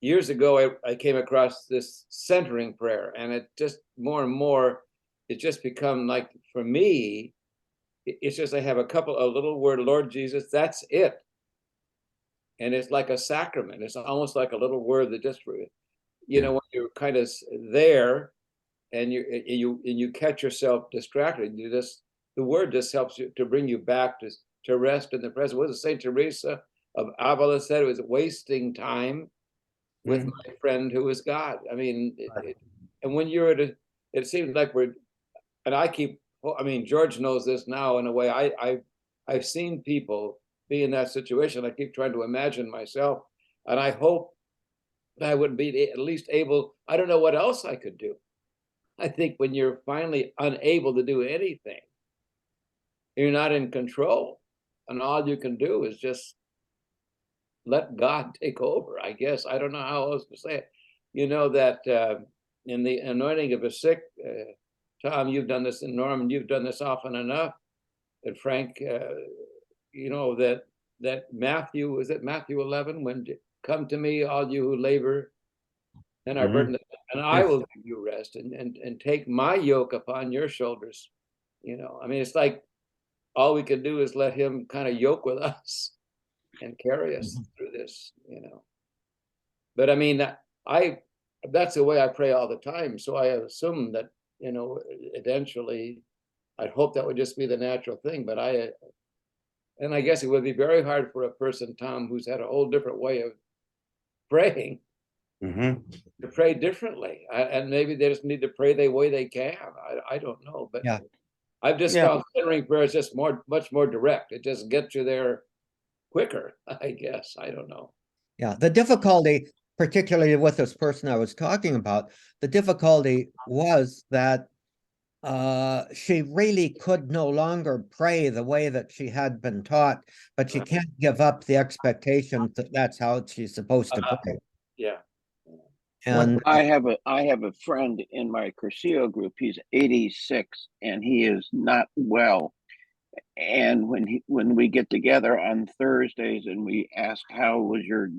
years ago, I came across this centering prayer, and it just more and more, it just become like, for me, it's just, I have a little word, Lord Jesus, that's it. And it's like a sacrament. It's almost like a little word that just, when you're kind of there and you catch yourself distracted, the word just helps you to bring you back to rest in the present. What was it Saint Teresa of Avila said? It was wasting time with my friend who is God. And when you're it seems like George knows this now in a way. I've seen people be in that situation. I keep trying to imagine myself, and I hope that I would be at least able, I don't know what else I could do. I think when you're finally unable to do anything, you're not in control, and all you can do is just let God take over, I guess. I don't know how else to say it. That in the anointing of a sick, Tom, you've done this, and Norman, you've done this often enough, that Frank, that Matthew, was it Matthew 11, when come to me, all you who labor and are burdened, and I will give you rest, and take my yoke upon your shoulders. It's like all we can do is let him kind of yoke with us and carry us through this, But that's the way I pray all the time. So I assume that, eventually, I'd hope that would just be the natural thing. But And I guess it would be very hard for a person, Tom, who's had a whole different way of praying Mhm. to pray differently. And maybe they just need to pray the way they can. I don't know, but Yeah. I've just Yeah. found centering prayer is just much more direct. It just gets you there quicker, I guess. I don't know. Yeah, the difficulty, particularly with this person I was talking about, the difficulty was that she really could no longer pray the way that she had been taught, but she can't give up the expectation that that's how she's supposed to pray. Yeah. And I have a friend in my Cursillo group. He's 86 and he is not well. And when we get together on Thursdays and we ask how was your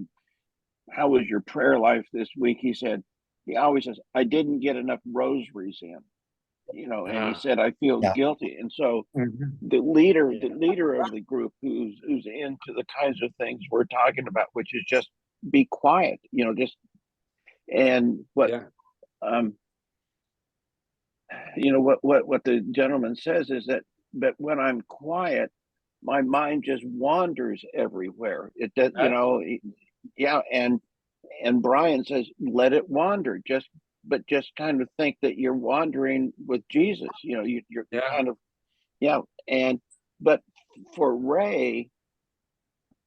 prayer life this week, he always says, I didn't get enough rosaries in. And he said, I feel Yeah. guilty. And so Mhm. the leader of the group who's into the kinds of things we're talking about, which is just be quiet, just and what Yeah. What the gentleman says is that when I'm quiet, my mind just wanders everywhere. It does, yeah. And Brian says, let it wander, just kind of think that you're wandering with Jesus. You're Yeah. kind of, yeah. But for Ray,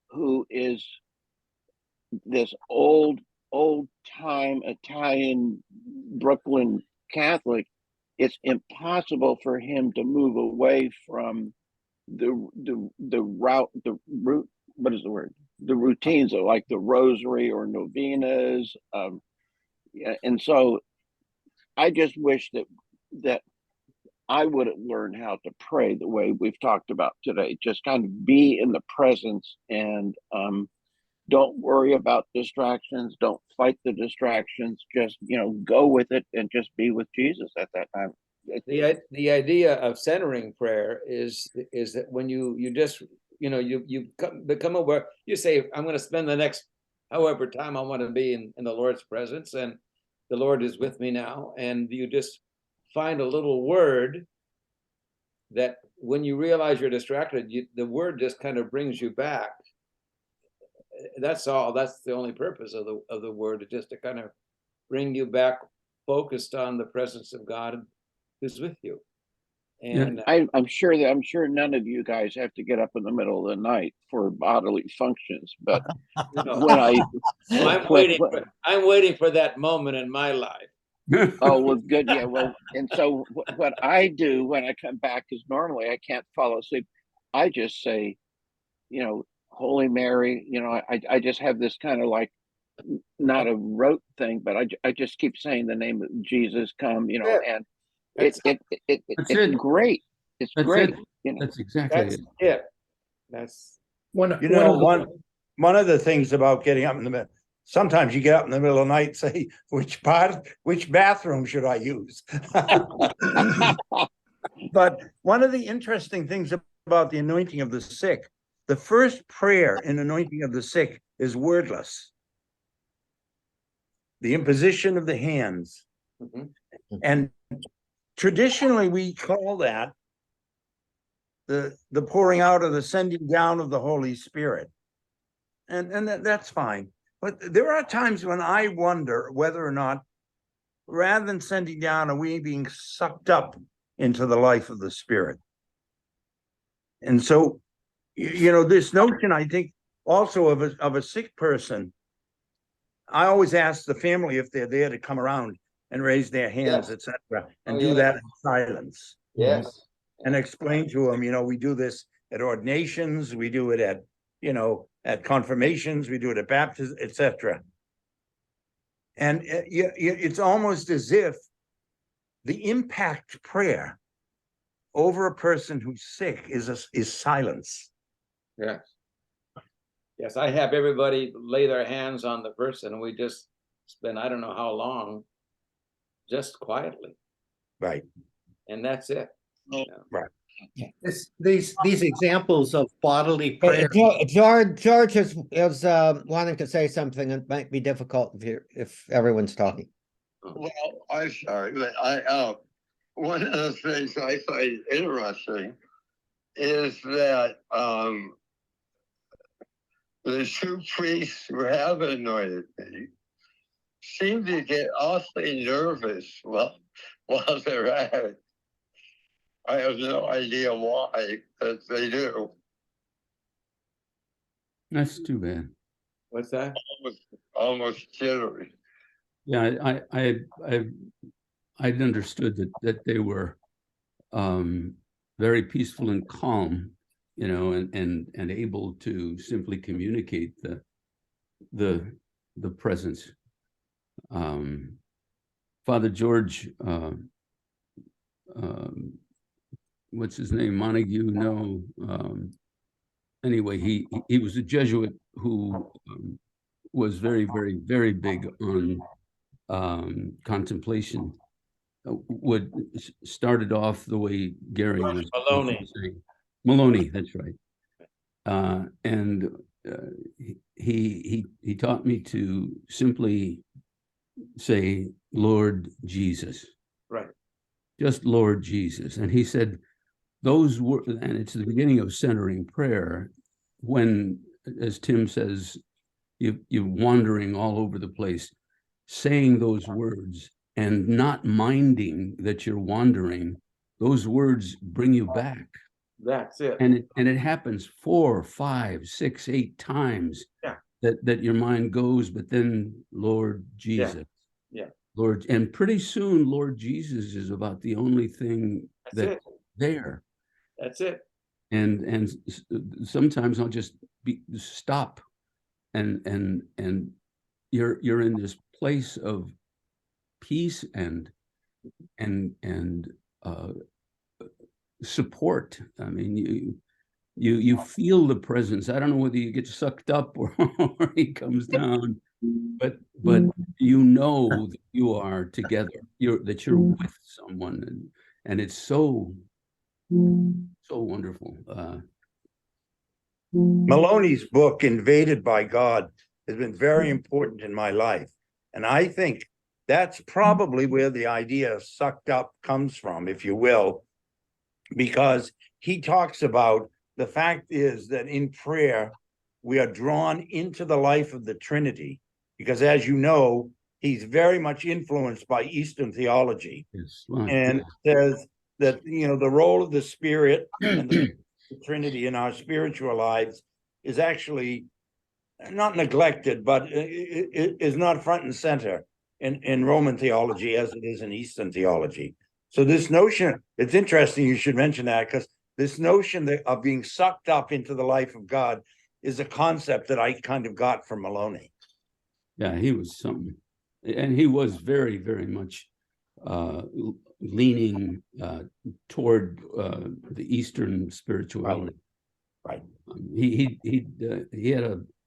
who is this old time Italian Brooklyn Catholic, it's impossible for him to move away from the routines of like the rosary or novenas. And so I just wish that I would have learned how to pray the way we've talked about today. Just kind of be in the presence and don't worry about distractions. Don't fight the distractions. Just, go with it and just be with Jesus at that time. The idea of centering prayer is that when you just, you become aware, you say, I'm going to spend the next however time I want to be in the Lord's presence, and the Lord is with me now. And you just find a little word that when you realize you're distracted, the word just kind of brings you back. That's all. That's the only purpose of the word, just to kind of bring you back focused on the presence of God who's with you. And I'm sure none of you guys have to get up in the middle of the night for bodily functions, but when I'm waiting for that moment in my life. Oh, well, good. Yeah. Well, and so what I do when I come back is normally I can't fall asleep. I just say, Holy Mary, I just have this kind of like, not a rote thing, but I just keep saying the name of Jesus come, and it's great. It's great. That's exactly it. That's One of the things about getting up in the middle. Sometimes you get up in the middle of the night and say, which bathroom should I use? But one of the interesting things about the anointing of the sick, the first prayer in anointing of the sick is wordless. The imposition of the hands. Mm-hmm. And traditionally we call that the pouring out or the sending down of the Holy Spirit. And that's fine. But there are times when I wonder whether or not, rather than sending down, are we being sucked up into the life of the Spirit? And so, this notion, I think, also of a sick person, I always ask the family if they're there to come around and raise their hands, Yes. etc., and do that in silence. yes. And explain to them, we do this at ordinations, we do it at, at confirmations, we do it at baptism, etc. And it's almost as if the impact prayer over a person who's sick is silence. Yes. Yes, I have everybody lay their hands on the person, and we just spend I don't know how long, just quietly, Right. and that's it. Right. These examples of bodily prayer. George is wanting to say something. It might be difficult if everyone's talking. Well, I'm sorry, but one of the things I find interesting is that the two priests who have anointed me seem to get awfully nervous while they're at it. I have no idea why, but they do. That's too bad. What's that? Almost jittery. Yeah, I'd understood that they were very peaceful and calm, you know, and able to simply communicate the presence. Father George, what's his name? Montague? No. Anyway, he was a Jesuit who was very, very, very big on contemplation. Would started off the way Gary was saying. Maloney, that's right. And he taught me to simply say, Lord Jesus. Right. Just Lord Jesus. And he said, those were, and it's the beginning of centering prayer, when, as Tim says, you're wandering all over the place, saying those words and not minding that you're wandering, those words bring you back. That's it. And it happens 4, 5, 6, 8 times. Yeah. That your mind goes, but then Lord Jesus. Yeah. Lord, and pretty soon Lord Jesus is about the only thing that's there. That's it. And sometimes I'll just stop, and you're in this place of peace and support. I mean, you feel the presence. I don't know whether you get sucked up or he comes down, but you know that you are together. That you're with someone, and it's so wonderful. Maloney's book, Invaded by God, has been very important in my life. And I think that's probably where the idea of sucked up comes from, if you will, because he talks about the fact is that in prayer, we are drawn into the life of the Trinity, because as you know, he's very much influenced by Eastern theology. Yes. And says that, you know, the role of the Spirit and the Trinity in our spiritual lives is actually not neglected, but it is not front and center in Roman theology as it is in Eastern theology. So this notion, it's interesting you should mention that, because this notion of being sucked up into the life of God is a concept that I kind of got from Maloney. Yeah, he was something. And he was very, very much leaning toward the Eastern spirituality. Right. He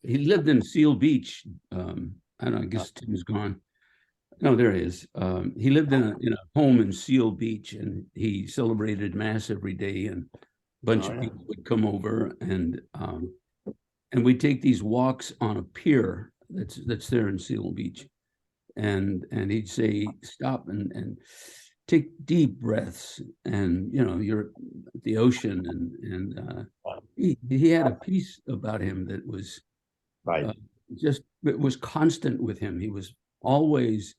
lived in Seal Beach. I don't know, I guess Tim's gone. No, there he is. He lived in a home in Seal Beach, and he celebrated Mass every day, and a bunch of people would come over, and we'd take these walks on a pier that's there in Seal Beach, and he'd say, stop and take deep breaths, and you're at the ocean, and he had a peace about him that was it was constant with him. He was always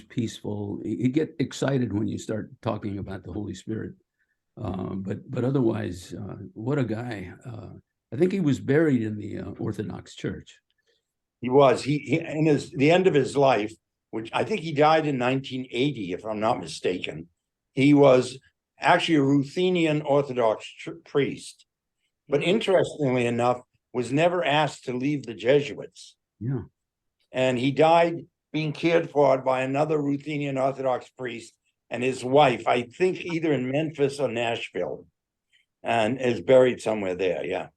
peaceful. He'd get excited when you start talking about the Holy Spirit, but otherwise, what a guy. I think he was buried in the Orthodox Church. He was. He in the end of his life, which I think he died in 1980, if I'm not mistaken. He was actually a Ruthenian Orthodox priest, but interestingly enough, was never asked to leave the Jesuits. Yeah. And he died being cared for by another Ruthenian Orthodox priest and his wife, I think either in Memphis or Nashville, and is buried somewhere there. Yeah.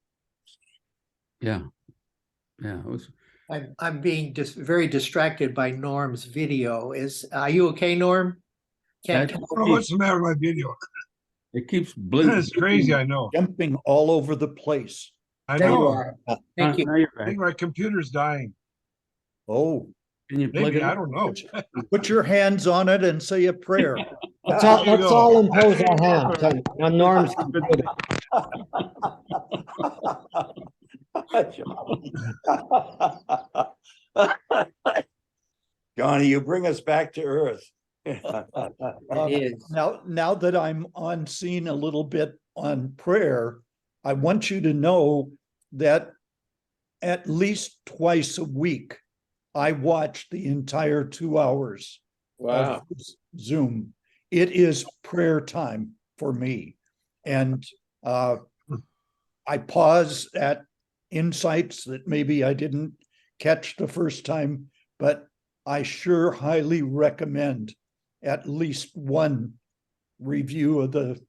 Yeah. Yeah. It was. I'm being very distracted by Norm's video. Are you okay, Norm? I don't know what's the matter with my video. It keeps blinking. It's crazy, I know. Jumping all over the place. I There you know. are. Thank you. Now you're I back. think my computer's dying. Oh, Can you plug Maybe, it I in? don't know. put your hands on it and say a prayer. Let's There you go. all impose our hands on Norm's computer. Johnny, you bring us back to earth. It is. Now that I'm on scene a little bit on prayer, I want you to know that at least twice a week, I watch the entire 2 hours Wow. of Zoom. It is prayer time for me. And I pause at insights that maybe I didn't catch the first time, but I sure highly recommend at least one review of the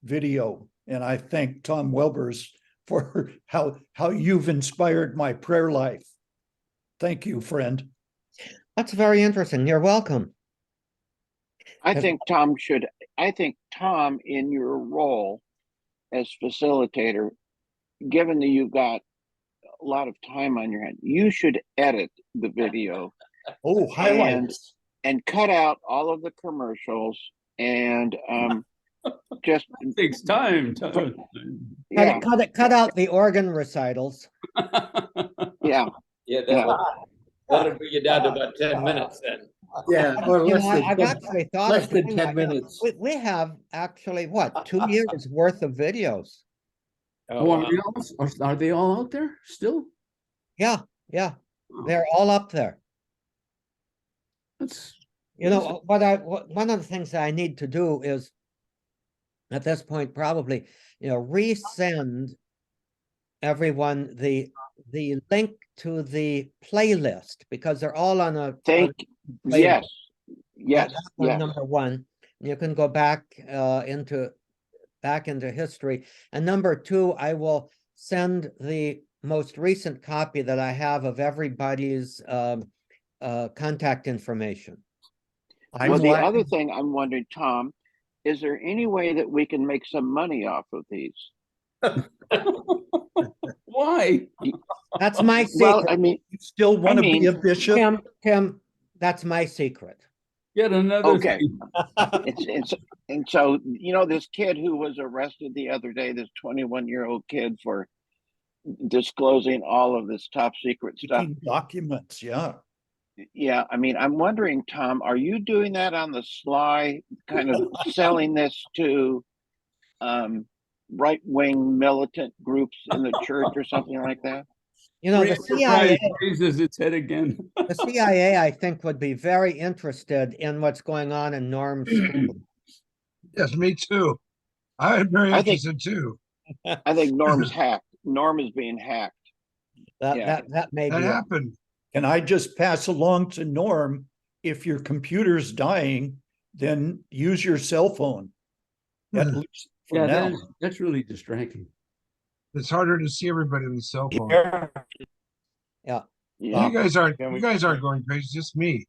video. And I thank Tom Welbers for how you've inspired my prayer life. Thank you, friend. That's very interesting. You're welcome. I think Tom, in your role as facilitator, given that you've got a lot of time on your hand, you should edit the video Oh, highlights. and cut out all of the commercials and just It takes time. yeah, Cut out the organ recitals. yeah. Yeah, that'll bring you down to about 10 minutes then. Yeah, or You less know, than I've 10 actually thought less of than doing 10 that. You know, minutes. We have actually, what, 2 years worth of videos? Oh, wow. Are they all out there still? Yeah, they're all up there. That's You know, one of the things that I need to do is, at this point, probably, resend everyone the link to the playlist, because they're all on a Thank playlist. yes, That's one, yes. number one. You can go back into history. And number two, I will send the most recent copy that I have of everybody's contact information. Well, the other thing I'm wondering, Tom, is there any way that we can make some money off of these? why. That's my secret. Well, I mean, You still want to be a bishop? Tim, that's my secret. Yet another okay. thing. And so, this kid who was arrested the other day, this 21-year-old kid for disclosing all of this top secret stuff. Keeping documents, yeah. Yeah, I mean, I'm wondering, Tom, are you doing that on the sly, kind of selling this to right-wing militant groups in the church or something like that? The CIA raises its head again. The CIA, I think, would be very interested in what's going on in Norm's school. Yes, me too. I'm very interested too. I think Norm's hacked. Norm is being hacked. That may That be. happened. Can I just pass along to Norm, if your computer's dying, then use your cell phone. At least for now. That's really distracting. It's harder to see everybody on the cell phone. Yeah. Yeah. You guys aren't going crazy, just me.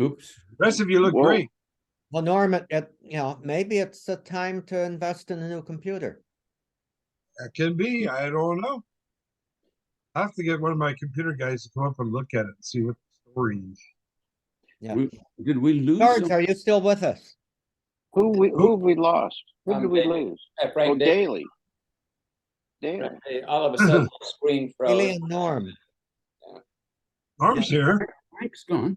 Oops. The rest of you look Whoa. great. Well, Norm, maybe it's a time to invest in a new computer. That can be. I don't know. I have to get one of my computer guys to come up and look at it and see what the story is. Yeah. Did we lose? George, are you still with us? Who have we lost? Who did we Daily. lose? Frank Daly. Daily. All of a sudden, the screen froze. Haley and Norm. Arm's here. Frank's gone.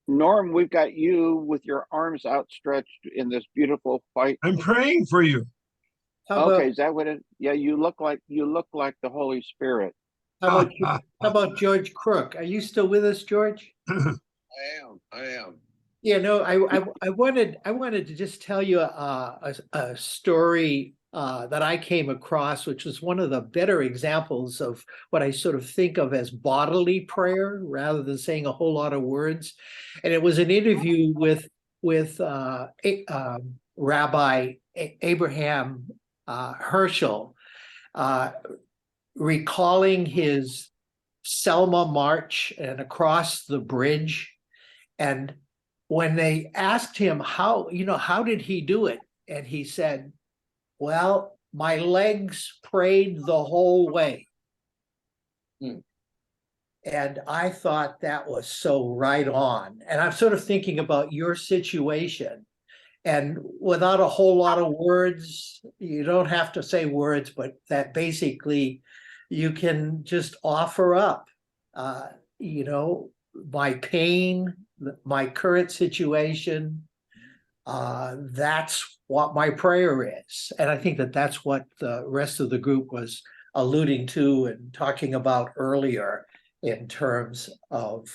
Norm, we've got you with your arms outstretched in this beautiful white. I'm praying for you. How Okay, about, is that what it? Yeah, you look like the Holy Spirit. how about George Crook? Are you still with us, George? I am. Yeah, no, I wanted to just tell you a story that I came across, which was one of the better examples of what I sort of think of as bodily prayer rather than saying a whole lot of words. And it was an interview with Rabbi Abraham Herschel, recalling his Selma march and across the bridge. And when they asked him how did he do it? And he said, well, my legs prayed the whole way. And I thought that was so right on. And I'm sort of thinking about your situation. And without a whole lot of words, you don't have to say words, but that basically you can just offer up, you know, my pain, my current situation. That's what my prayer is. And I think that that's what the rest of the group was alluding to and talking about earlier in terms of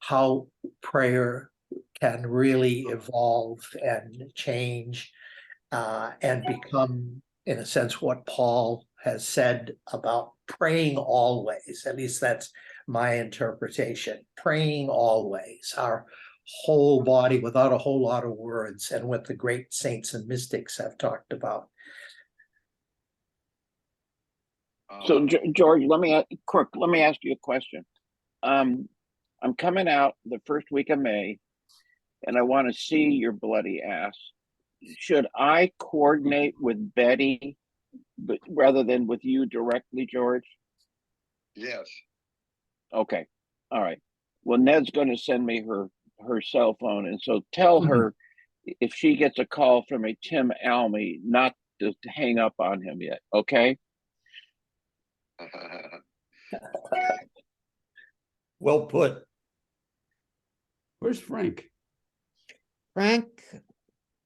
how prayer can really evolve and change and become, in a sense, what Paul has said about praying always. At least that's my interpretation. Praying always, our whole body without a whole lot of words, and what the great saints and mystics have talked about. So George, let me ask you a question. I'm coming out the first week of May, and I want to see your bloody ass. Should I coordinate with Betty, but rather than with you directly, George? Yes. Okay, all right. Well, Ned's going to send me her cell phone, and so tell her if she gets a call from a Tim Almy not to hang up on him yet. Okay. Well put. Where's Frank? Frank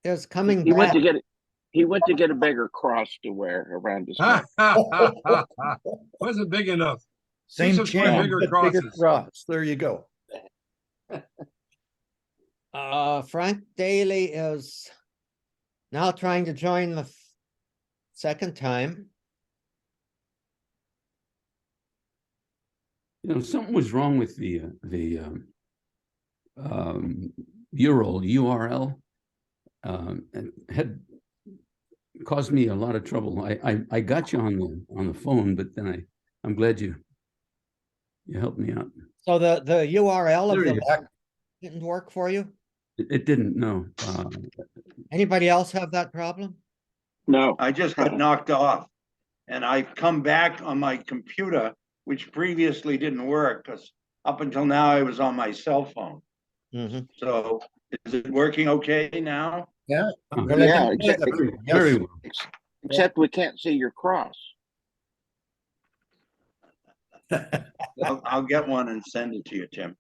is coming He went back. to get he went to get a bigger cross to wear around his neck. Wasn't big enough. Same Teach us more channel, bigger but bigger crosses. cross. There you go. Frank Daly is now trying to join the second time. You know, something was wrong with the URL. And had caused me a lot of trouble. I got you on the phone, but then I'm glad you helped me out. So the URL of There the you web didn't work for you? It didn't, no. Anybody else have that problem? No. I just got knocked off and I come back on my computer, which previously didn't work because up until now I was on my cell phone. Mhm. So is it working okay now? Yeah. Yeah, except, Very well. except we can't see your cross. I'll get one and send it to you, Tim.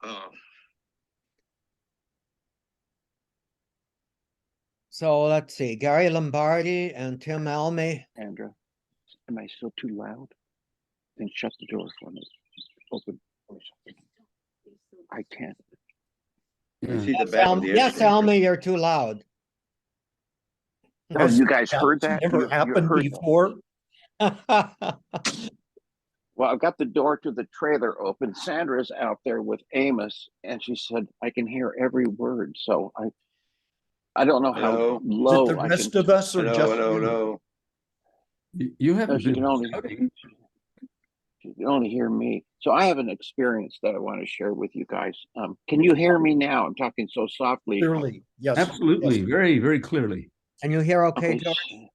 Oh, So let's see, Gary Lombardi and Tim Almy. Andra, am I still too loud? Then shut the door for me. Open. I can't. I Yeah. see the back of the Yes, excavator. Almy, you're too loud. Oh, you guys heard That's that? never You happened heard that? before. Well, I've got the door to the trailer open. Sandra's out there with Amos, and she said I can hear every word. So I don't know how Hello? Is it low the I rest can. of us or Hello, just hello, you? hello. You No, haven't she been can only shouting. hear me. So I have an experience that I want to share with you guys. Can you hear me now? I'm talking so softly. Clearly, yes. Absolutely, Yes. very, very clearly. Can you hear okay, Okay. George?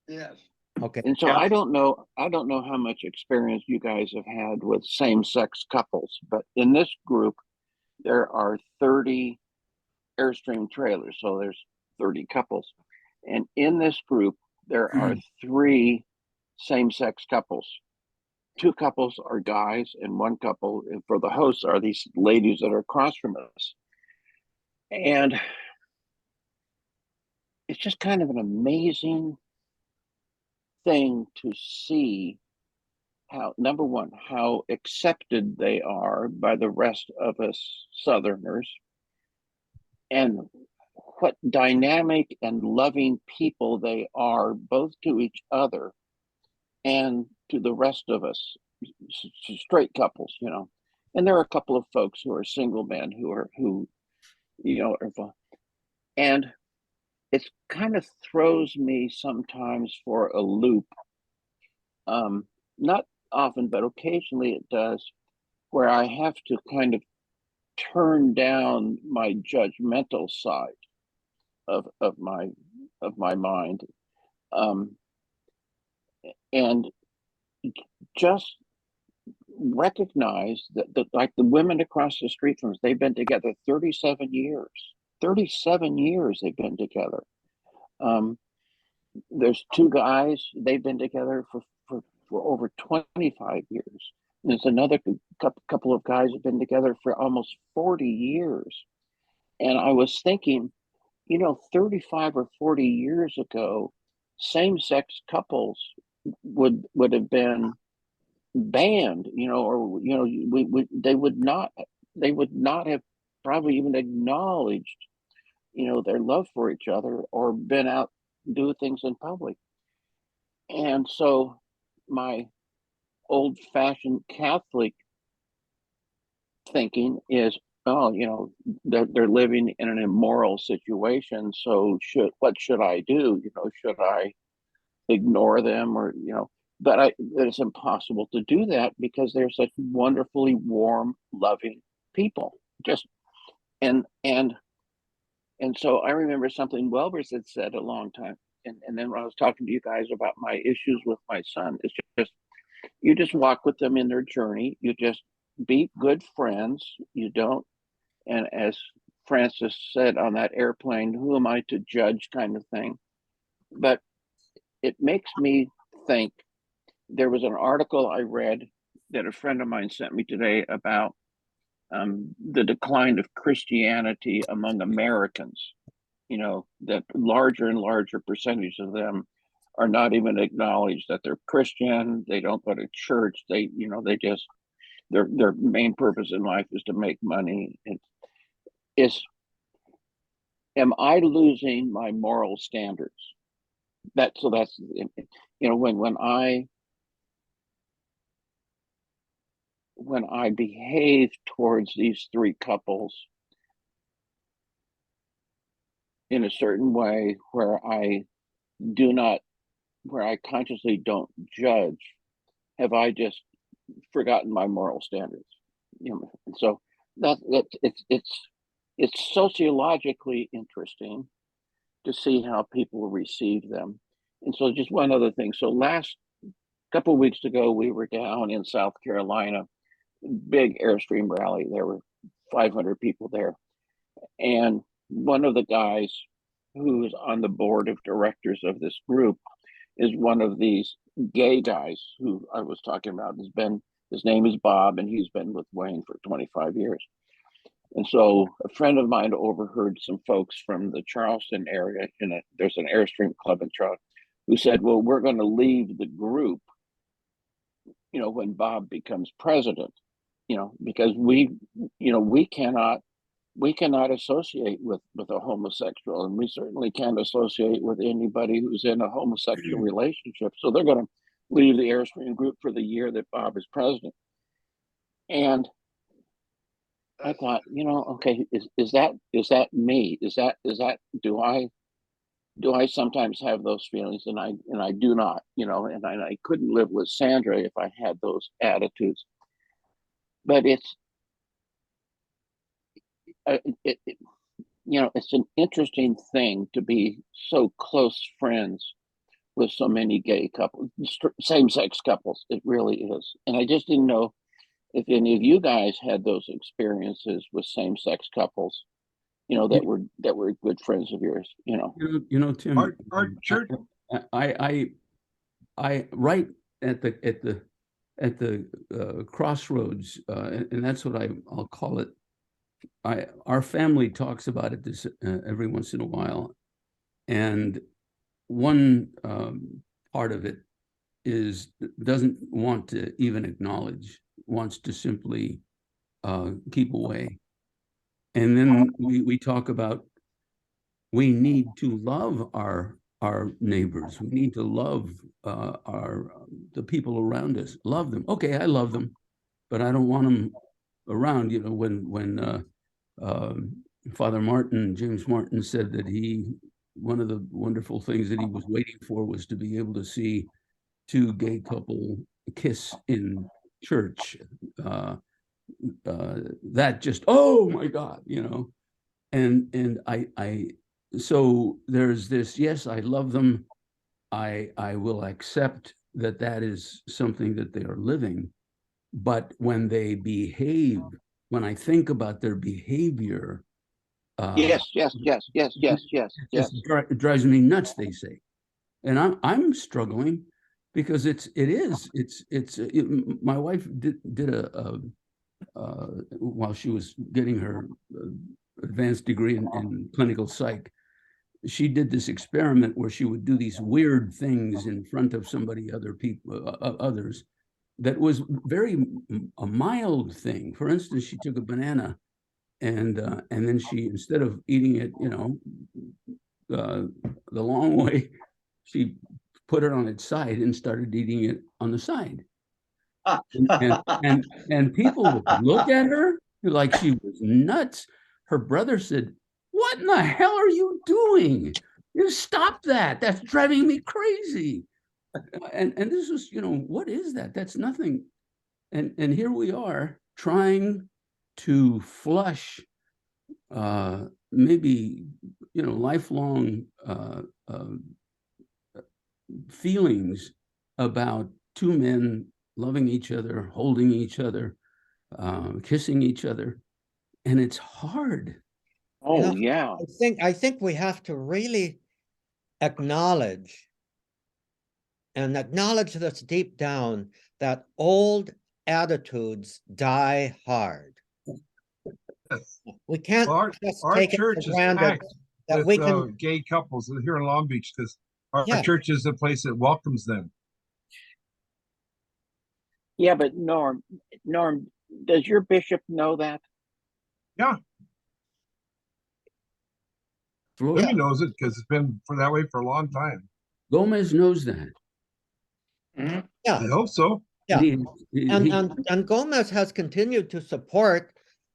Yes. Okay. And so Yeah. I don't know how much experience you guys have had with same-sex couples, but in this group, there are 30 Airstream trailers. So there's 30 couples. And in this group, there are 3 same-sex couples. 2 couples are guys, and 1 couple, and for the hosts, are these ladies that are across from us. And it's just kind of an amazing thing to see how, number one, how accepted they are by the rest of us Southerners, and what dynamic and loving people they are, both to each other and to the rest of us, straight couples, you know. And there are a couple of folks who are single men who you know, and it kind of throws me sometimes for a loop. Not often, but occasionally it does, where I have to kind of turn down my judgmental side of my of my mind. And just recognize that like the women across the street from us, they've been together 37 years. 37 years they've been together. There's two guys, they've been together for over 25 years. There's another couple of guys who've been together for almost 40 years. And I was thinking, 35 or 40 years ago, same-sex couples would have been banned, or they would not have probably even acknowledged, their love for each other or been out do things in public. And so my old-fashioned Catholic thinking is, oh, they're living in an immoral situation. So what should I do? Should I ignore them or, but it's impossible to do that because they're such wonderfully warm, loving people. And so I remember something Welbers had said a long time. And then when I was talking to you guys about my issues with my son, it's just, you just walk with them in their journey. You just be good friends. You don't, and as Francis said on that airplane, who am I to judge kind of thing. But it makes me think, there was an article I read that a friend of mine sent me today about the decline of Christianity among Americans. That larger and larger percentage of them are not even acknowledged that they're Christian. They don't go to church. They just, their main purpose in life is to make money. Am I losing my moral standards? That's when I behave towards these three couples in a certain way where I consciously don't judge, have I just forgotten my moral standards? And so it's sociologically interesting to see how people receive them. And so just one other thing. So last couple of weeks ago, we were down in South Carolina, big Airstream rally. There were 500 people there. And one of the guys who's on the board of directors of this group is one of these gay guys who I was talking about. His name is Bob, and he's been with Wayne for 25 years. And so a friend of mine overheard some folks from the Charleston area, there's an Airstream club in Charleston, who said, well, we're going to leave the group, when Bob becomes president, because we cannot associate with a homosexual, and we certainly can't associate with anybody who's in a homosexual relationship. So they're going to leave the Airstream group for the year that Bob is president. And I thought, okay, is that me? Do I sometimes have those feelings? And I do not, and I couldn't live with Sandra if I had those attitudes. But it's an interesting thing to be so close friends with so many gay couples, same-sex couples. It really is. And I just didn't know if any of you guys had those experiences with same-sex couples, that were good friends of yours. Tim, Our church. I right at the crossroads, and that's what I'll call it. Our family talks about it this every once in a while, and one part of it doesn't want to even acknowledge, wants to simply keep away. And then we talk about, we need to love our neighbors. We need to love the people around us. Love them. Okay, I love them, but I don't want them around. When Father Martin, James Martin, said that one of the wonderful things that he was waiting for was to be able to see two gay couple kiss in church. That just, oh my God, and so there's this, yes, I love them. I will accept that that is something that they are living. But when they behave, when I think about their behavior, Yes, yes, yes, yes, yes, yes, yes. it drives me nuts, they say. And I'm struggling because my wife did a while she was getting her advanced degree in clinical psych, she did this experiment where she would do these weird things in front of others, that was a mild thing. For instance, she took a banana and then she, instead of eating it, the long way, she put it on its side and started eating it on the side. And people would look at her like she was nuts. Her brother said, "What in the hell are you doing? You stop that. That's driving me crazy." And this was, what is that? That's nothing. And here we are trying to flush maybe lifelong feelings about two men loving each other, holding each other, kissing each other, and it's hard. Oh, yeah. I think we have to really acknowledge this deep down, that old attitudes die hard. We can't Our just take it church for is granted packed that with we can. gay couples here in Long Beach because our Yeah. church is a place that welcomes them. Yeah, but Norm, does your bishop know that? Yeah, Florida, Jimmy knows it because it's been that way for a long time. Gomez knows that. I Yeah, hope so. yeah. He- And Gomez has continued to support,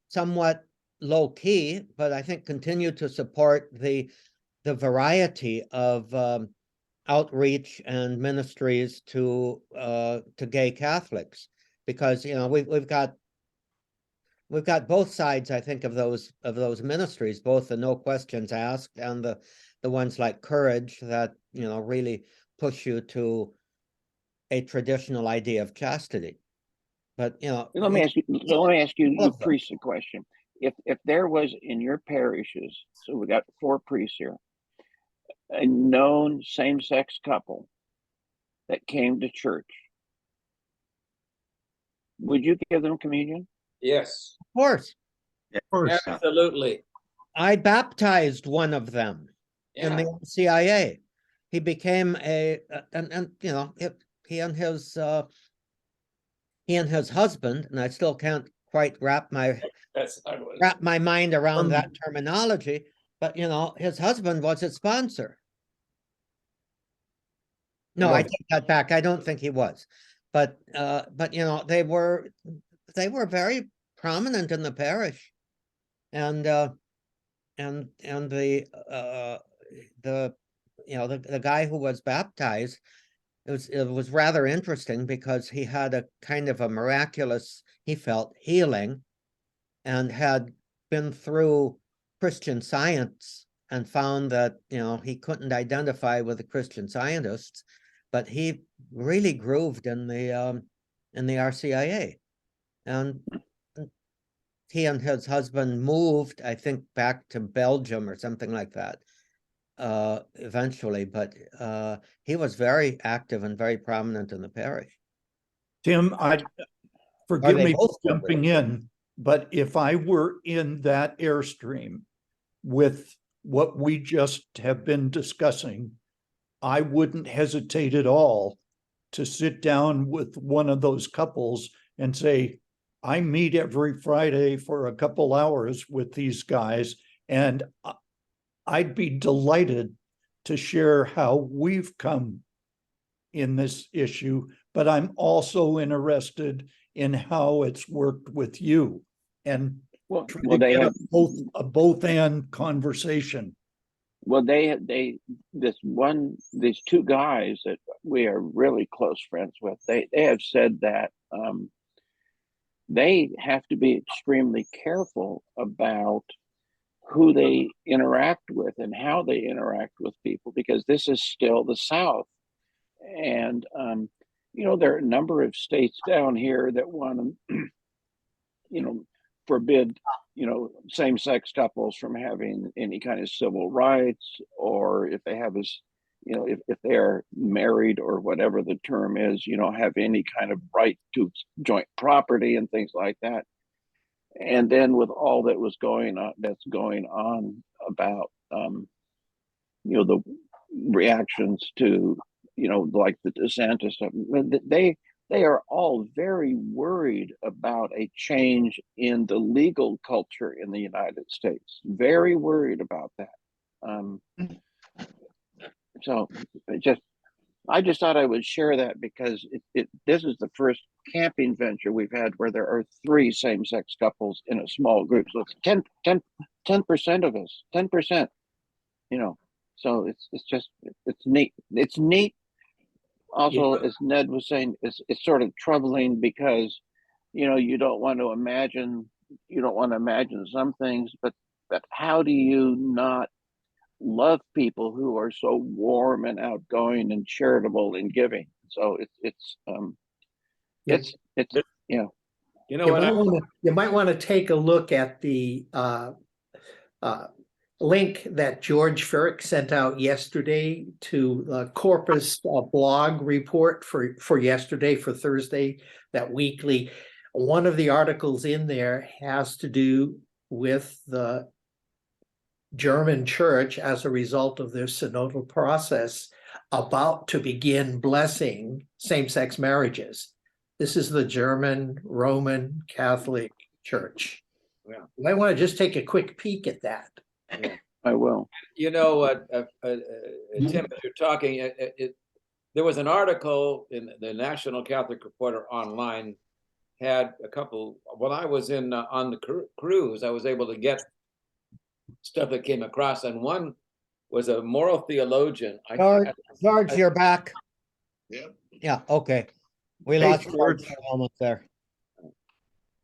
somewhat low key, but I think continued to support the variety of outreach and ministries to gay Catholics, because we've got both sides, I think, of those ministries, both the no questions asked and the ones like Courage that really push you to a traditional idea of chastity. But Let me ask you, you All of them. priests a question. If there was in your parishes, so we got 4 priests here, a known same-sex couple that came to church, would you give them communion? Yes, Of course, Of course. absolutely. I baptized one of them in Yeah, the CIA. He became and he and his husband, and I still can't quite wrap my that's ugly. mind around that terminology, but his husband was his sponsor. No, I take that back. I don't think he was, but they were very prominent in the parish, and the guy who was baptized, it was rather interesting because he had a kind of a miraculous, he felt, healing, and had been through Christian Science and found that he couldn't identify with the Christian Scientists, but he really grooved in the RCIA, and he and his husband moved, I think, back to Belgium or something like that eventually, but he was very active and very prominent in the parish. Tim, forgive they me for both were? jumping in, but if I were in that Airstream with what we just have been discussing, I wouldn't hesitate at all to sit down with one of those couples and say, I meet every Friday for a couple hours with these guys, and I'd be delighted to share how we've come in this issue, but I'm also interested in how it's worked with you, and Well, try well to they get have a both and conversation. well these 2 guys that we are really close friends with, they have said that they have to be extremely careful about who they interact with and how they interact with people, because this is still the South. And, there are a number of states down here that want to, forbid, same-sex couples from having any kind of civil rights, or if they have this, if they are married or whatever the term is, have any kind of right to joint property and things like that. And then with all that was going on about, the reactions to, like the DeSantis stuff, they are all very worried about a change in the legal culture in the United States. Very worried about that. So I just thought I would share that, because this is the first camping venture we've had where there are 3 same-sex couples in a small group. So it's 10% of us, 10%, so it's neat. It's neat. Also, as Ned was saying, it's sort of troubling, because, you don't want to imagine some things, but how do you not love people who are so warm and outgoing and charitable and giving? So it's You know what? You might want to take a look at the link that George Ferrick sent out yesterday to the Corpus blog report for yesterday, for Thursday, that weekly. One of the articles in there has to do with the German church as a result of their synodal process about to begin blessing same-sex marriages. This is the German Roman Catholic Church. Yeah. You might want to just take a quick peek at that. Yeah. I will. Tim, as you're talking, there was an article in the National Catholic Reporter online, had a couple, when I was on the cruise, I was able to get stuff that came across, and one was a moral theologian. George, you're back. Yeah. Yeah, okay. We Hey, lost George. George for a moment there.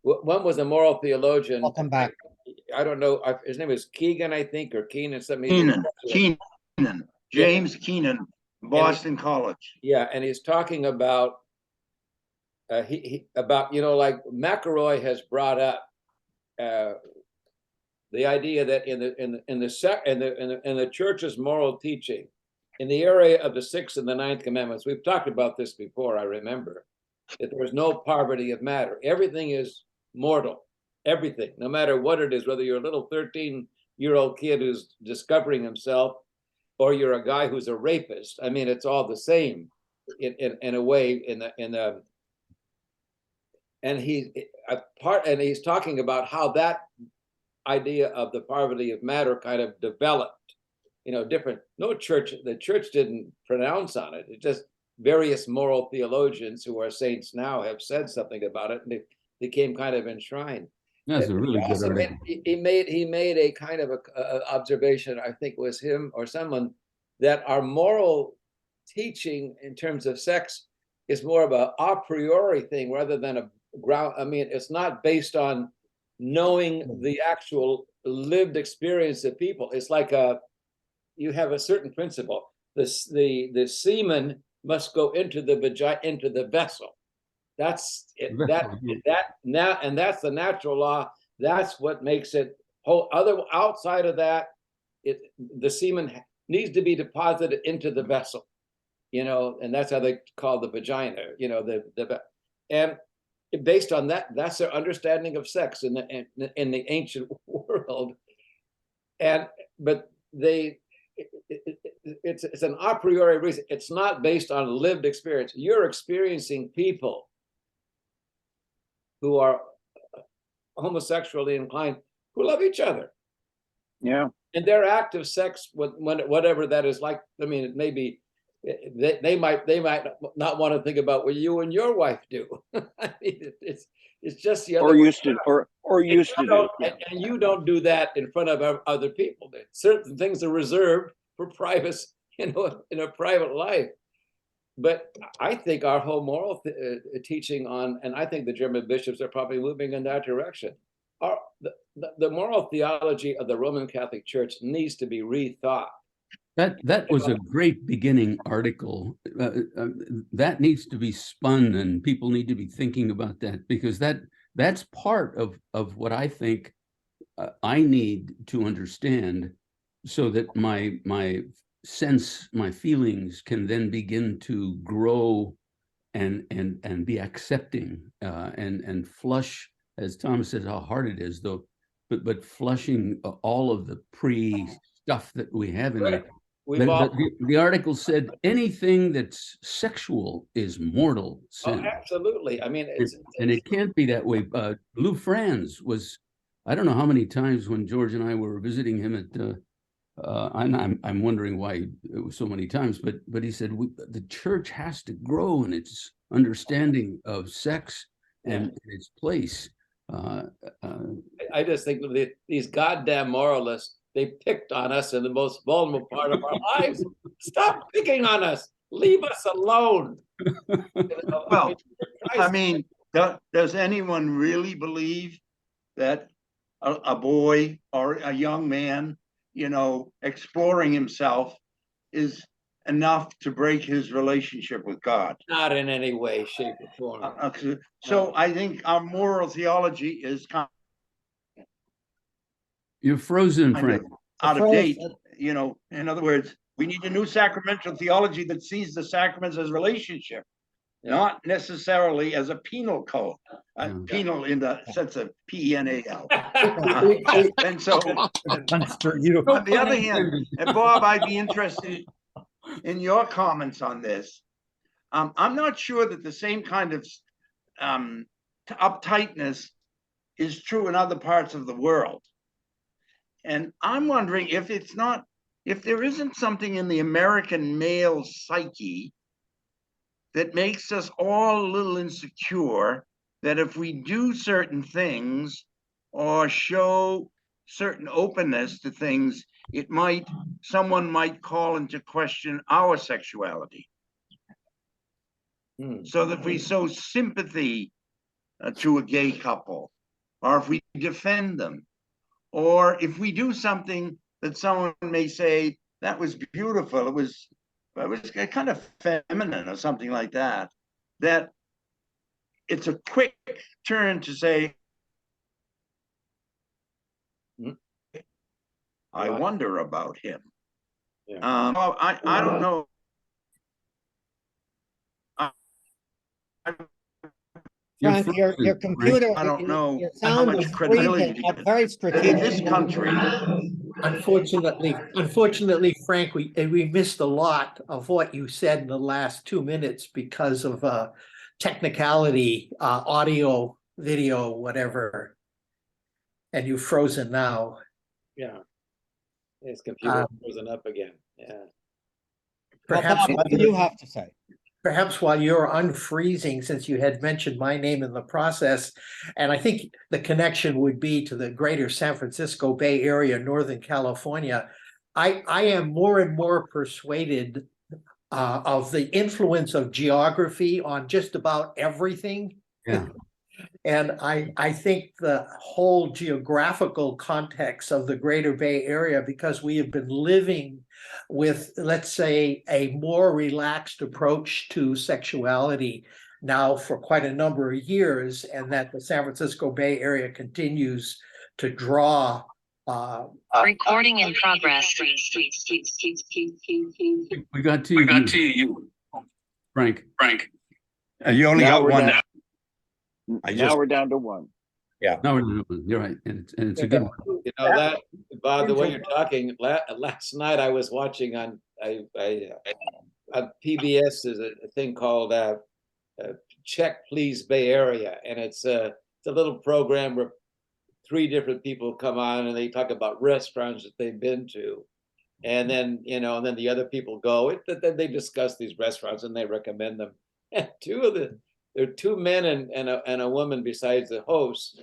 One was a moral theologian. Welcome back. I don't know, his name is Keegan, I think, or Keenan, something. Keenan, James Keenan, Boston College. Yeah, and he's talking about about, like McElroy has brought up the idea that in the church's moral teaching, in the area of the 6th and the 9th commandments, we've talked about this before, I remember, that there is no poverty of matter. Everything is mortal. Everything, no matter what it is, whether you're a little 13-year-old kid who's discovering himself, or you're a guy who's a rapist. I mean, it's all the same in a way. And he's talking about how that idea of the poverty of matter kind of developed. Different. The church didn't pronounce on it. It just various moral theologians who are saints now have said something about it, and it became kind of enshrined. That's a really good article. He made a kind of a observation, I think it was him or someone, that our moral teaching in terms of sex is more of a priori thing rather than a ground. I mean, it's not based on knowing the actual lived experience of people. It's like you have a certain principle. The semen must go into the vagina, into the vessel. That's it. And that's the natural law. That's what makes it whole. Outside of that, the semen needs to be deposited into the vessel, and that's how they call the vagina, and based on that, that's their understanding of sex in the ancient world. But it's an a priori reason. It's not based on lived experience. You're experiencing people who are homosexually inclined, who love each other. Yeah. And their act of sex, whatever that is like, I mean, it may be, they might not want to think about what you and your wife do. I mean, it's just the other way used to do. Yeah. And you don't do that in front of other people. Certain things are reserved for privacy, in a private life. But I think our whole moral teaching and I think the German bishops are probably moving in that direction. the moral theology of the Roman Catholic Church needs to be rethought. That was a great beginning article. That needs to be spun, and people need to be thinking about that, because that's part of what I think I need to understand, so that my sense, my feelings can then begin to grow and be accepting and flush, as Thomas says, how hard it is though, but flushing all of the stuff that we have in there. The article said anything that's sexual is mortal sin. Oh, absolutely. I mean, and it can't be that way. Lou Franz was, I don't know how many times when George and I were visiting him at, I'm wondering why it was so many times, but he said the church has to grow in its understanding of sex and its place. I just think that these goddamn moralists, they picked on us in the most vulnerable part of our lives. Stop picking on us. Leave us alone. Well, I mean, does anyone really believe that a boy or a young man, exploring himself is enough to break his relationship with God? Not in any way, shape, or form. So I think our moral theology is kind You're frozen, Frank. of out of date. In other words, we need a new sacramental theology that sees the sacraments as relationship, not necessarily as a penal code. Penal in the sense of penal. And so, on the other hand, and Bob, I'd be interested in your comments on this. I'm not sure that the same kind of uptightness is true in other parts of the world. And I'm wondering if there isn't something in the American male psyche that makes us all a little insecure, that if we do certain things or show certain openness to things, someone might call into question our sexuality. So that if we show sympathy to a gay couple, or if we defend them, or if we do something that someone may say, that was beautiful, it was kind of feminine or something like that, that it's a quick turn to say, I wonder about him. I don't know. Frank, your computer. I don't know your how sound much is credibility freezing up very strategic. in this country. Unfortunately, Frank, we missed a lot of what you said in the last 2 minutes because of technicality, audio, video, whatever. And you've frozen now. Yeah. His computer frozen up again. Yeah. Perhaps what do you have to say? Perhaps while you're unfreezing, since you had mentioned my name in the process, and I think the connection would be to the greater San Francisco Bay Area, Northern California, I am more and more persuaded of the influence of geography on just about everything. Yeah. And I think the whole geographical context of the greater Bay Area, because we have been living with, let's say, a more relaxed approach to sexuality now for quite a number of years, and that the San Francisco Bay Area continues to draw. Recording in progress. We got to you. Frank. You only got one now. Now we're down to one. No, you're right, and it's a good one. You know that, Bob, the way you're talking, last night I was watching on PBS, is a thing called Check Please Bay Area, and it's a little program where 3 different people come on and they talk about restaurants that they've been to, and then and then the other people go. Then they discuss these restaurants and they recommend them. And there are 2 men and a woman besides the host.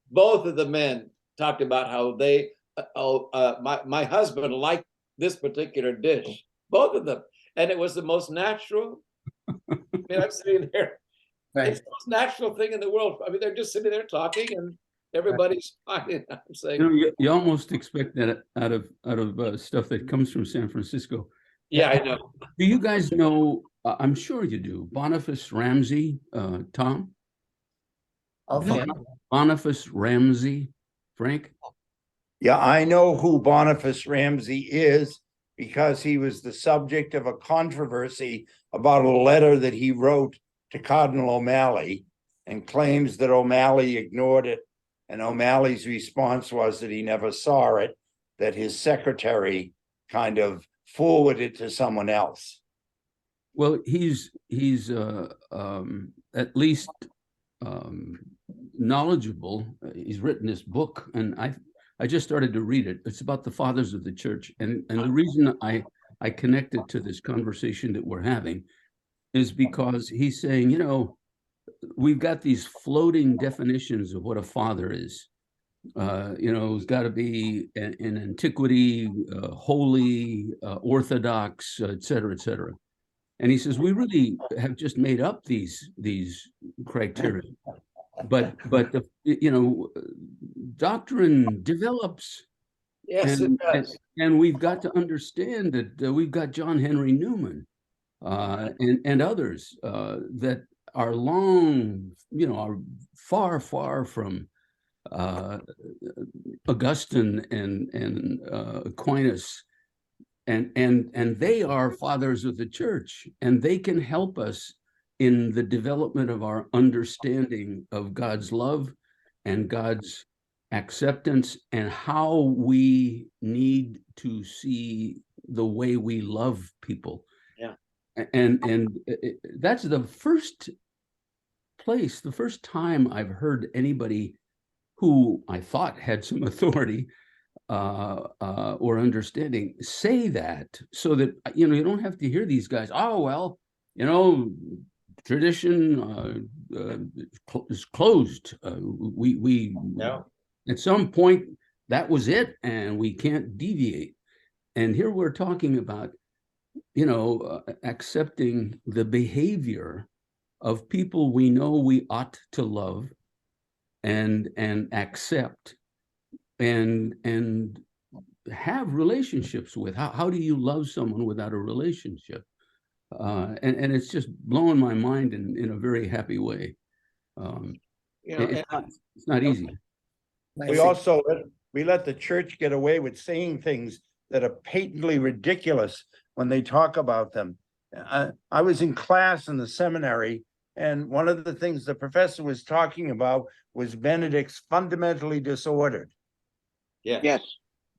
Both of the men talked about how they, my husband liked this particular dish. Both of them, and it was the most natural. I mean, I'm sitting there. Right. It's the most natural thing in the world. I mean, they're just sitting there talking, everybody's smiling. I'm You saying, know, you almost expect that out of stuff that comes from San Francisco. yeah, I know. Do you guys know? I'm sure you do. Boniface Ramsey, Tom. Okay. Boniface Ramsey, Frank. Yeah, I know who Boniface Ramsey is because he was the subject of a controversy about a letter that he wrote to Cardinal O'Malley and claims that O'Malley ignored it. And O'Malley's response was that he never saw it, that his secretary kind of forwarded it to someone else. Well, he's at least knowledgeable. He's written this book, and I just started to read it. It's about the fathers of the church, and the reason I connected to this conversation that we're having is because he's saying, you know, we've got these floating definitions of what a father is. You know, it's got to be in antiquity, holy, orthodox, et cetera, et cetera. And he says, we really have just made up these criteria. But the, you know, doctrine develops. Yes, it does. And we've got to understand that we've got John Henry Newman and others that are long, you know, are far from Augustine and Aquinas, and they are fathers of the church, and they can help us in the development of our understanding of God's love and God's acceptance and how we need to see the way we love people. Yeah. And that's the first time I've heard anybody who I thought had some authority or understanding say that, so that, you know, you don't have to hear these guys, oh, well, you know, tradition is closed. We at some point that was it, and we can't deviate. And here we're talking about, you know, accepting the behavior of people we know we ought to love and accept and have relationships with. How do you love someone without a relationship? And it's just blowing my mind in a very happy way. You know, It's not easy. We also let the church get away with saying things that are patently ridiculous when they talk about them. I was in class in the seminary, and one of the things the professor was talking about was Benedict's fundamentally disordered. yeah. Yes.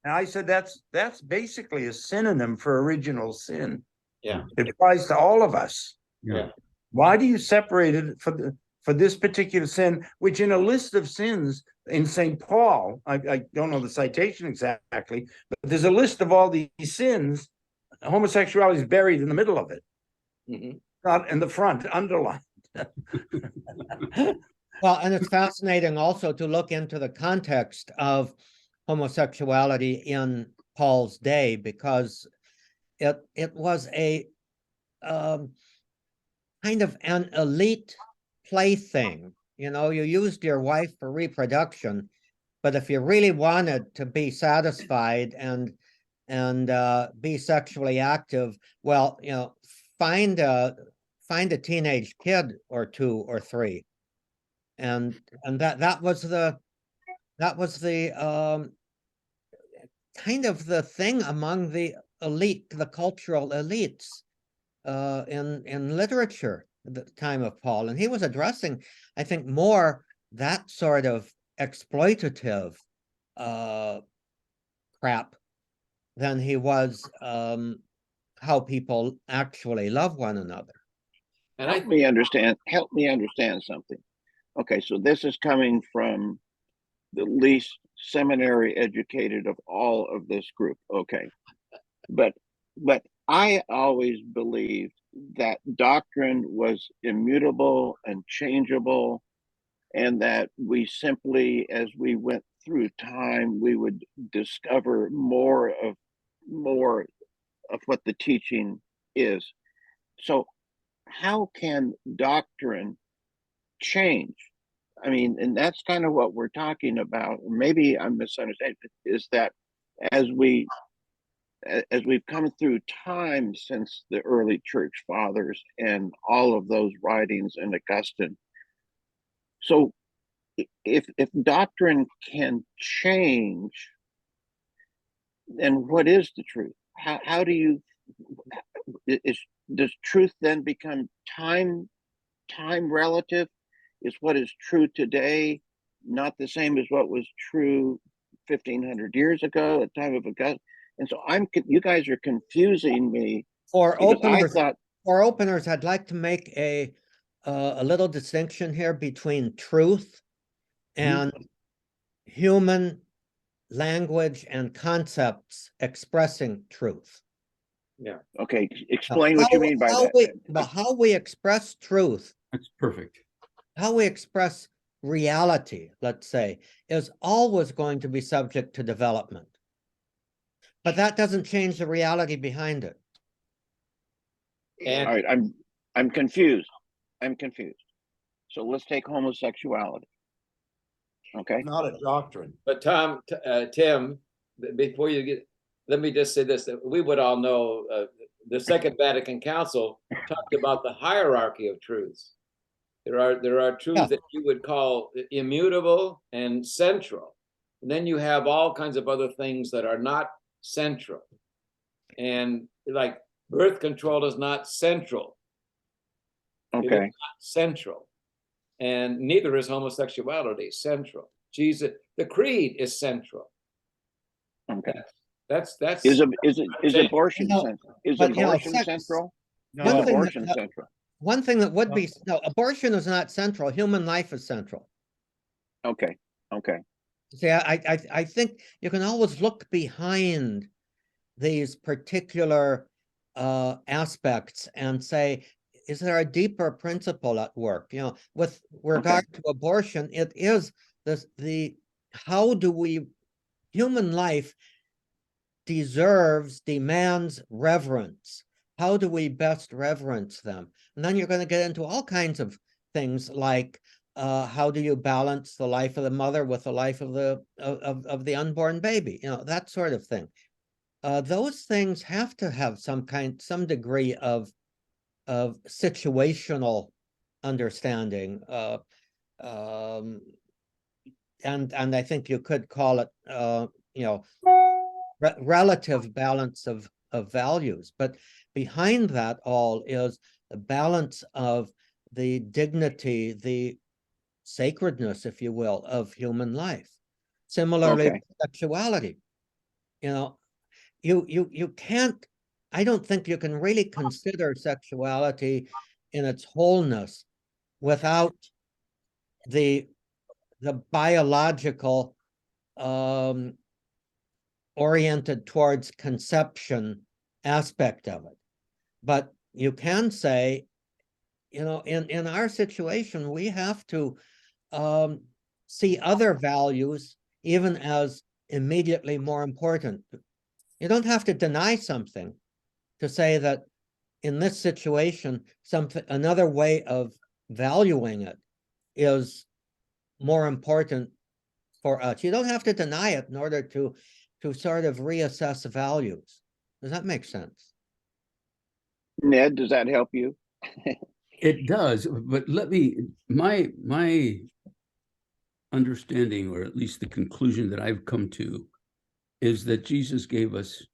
And I said, that's basically a synonym for original sin. Yeah. It applies to all of us. Yeah. Why do you separate it for this particular sin, which in a list of sins in St. Paul, I don't know the citation exactly, but there's a list of all these sins. Homosexuality is buried in the middle of it, not in the front, underlined. Well, and it's fascinating also to look into the context of homosexuality in Paul's day, because it was a kind of an elite plaything. You know, you used your wife for reproduction, but if you really wanted to be satisfied and be sexually active, well, you know, find a teenage kid or two or three, and that was the kind of the thing among the elite, the cultural elites in literature at the time of Paul. And he was addressing, I think, more that sort of exploitative crap than he was how people actually love one another. And help me understand something. Okay, so this is coming from the least seminary educated of all of this group. Okay. But I always believed that doctrine was immutable and changeable, and that we simply, as we went through time, we would discover more of what the teaching is. So how can doctrine change? I mean, and that's kind of what we're talking about. Maybe I'm misunderstanding, is that as we've come through time since the early church fathers and all of those writings and Augustine. So if doctrine can change, then what is the truth? How do you does truth then become time relative? Is what is true today not the same as what was true 1500 years ago at the time of Augustine? And so you guys are confusing me. For openers, thought, for openers, I'd like to make a little distinction here between truth and human language and concepts expressing truth. Yeah. Okay, explain what you mean by that. How we express truth, That's perfect. how we express reality, let's say, is always going to be subject to development. But that doesn't change the reality behind it. And all right, I'm confused. So let's take homosexuality. Okay. Not a doctrine. but Tim, before you get, let me just say this: that we would all know the Second Vatican Council talked about the hierarchy of truths. There are truths that you would call immutable and central, and then you have all kinds of other things that are not central, and like birth control is not central. Okay. It is not central, and neither is homosexuality central. Jesus, the creed is central. Okay. That's is abortion central? Is abortion central? No, abortion central. One thing that would be, no, abortion is not central. Human life is central. Okay. See, I think you can always look behind these particular aspects and say, is there a deeper principle at work? You know, with regard to abortion, it is how do we, human life demands reverence. How do we best reverence them? And then you're going to get into all kinds of things like how do you balance the life of the mother with the life of the unborn baby? You know, that sort of thing. Those things have to have some degree of situational understanding. And I think you could call it you know, relative balance of values, but behind that all is the balance of the dignity, the sacredness, if you will, of human life. Similarly, sexuality. You know, you can't, I don't think you can really consider sexuality in its wholeness without the biological oriented towards conception aspect of it. But you can say, you know, in our situation, we have to see other values even as immediately more important. You don't have to deny something to say that in this situation, another way of valuing it is more important for us. You don't have to deny it in order to sort of reassess values. Does that make sense? Ned, does that help you? It does, but my understanding, or at least the conclusion that I've come to, is that Jesus gave us,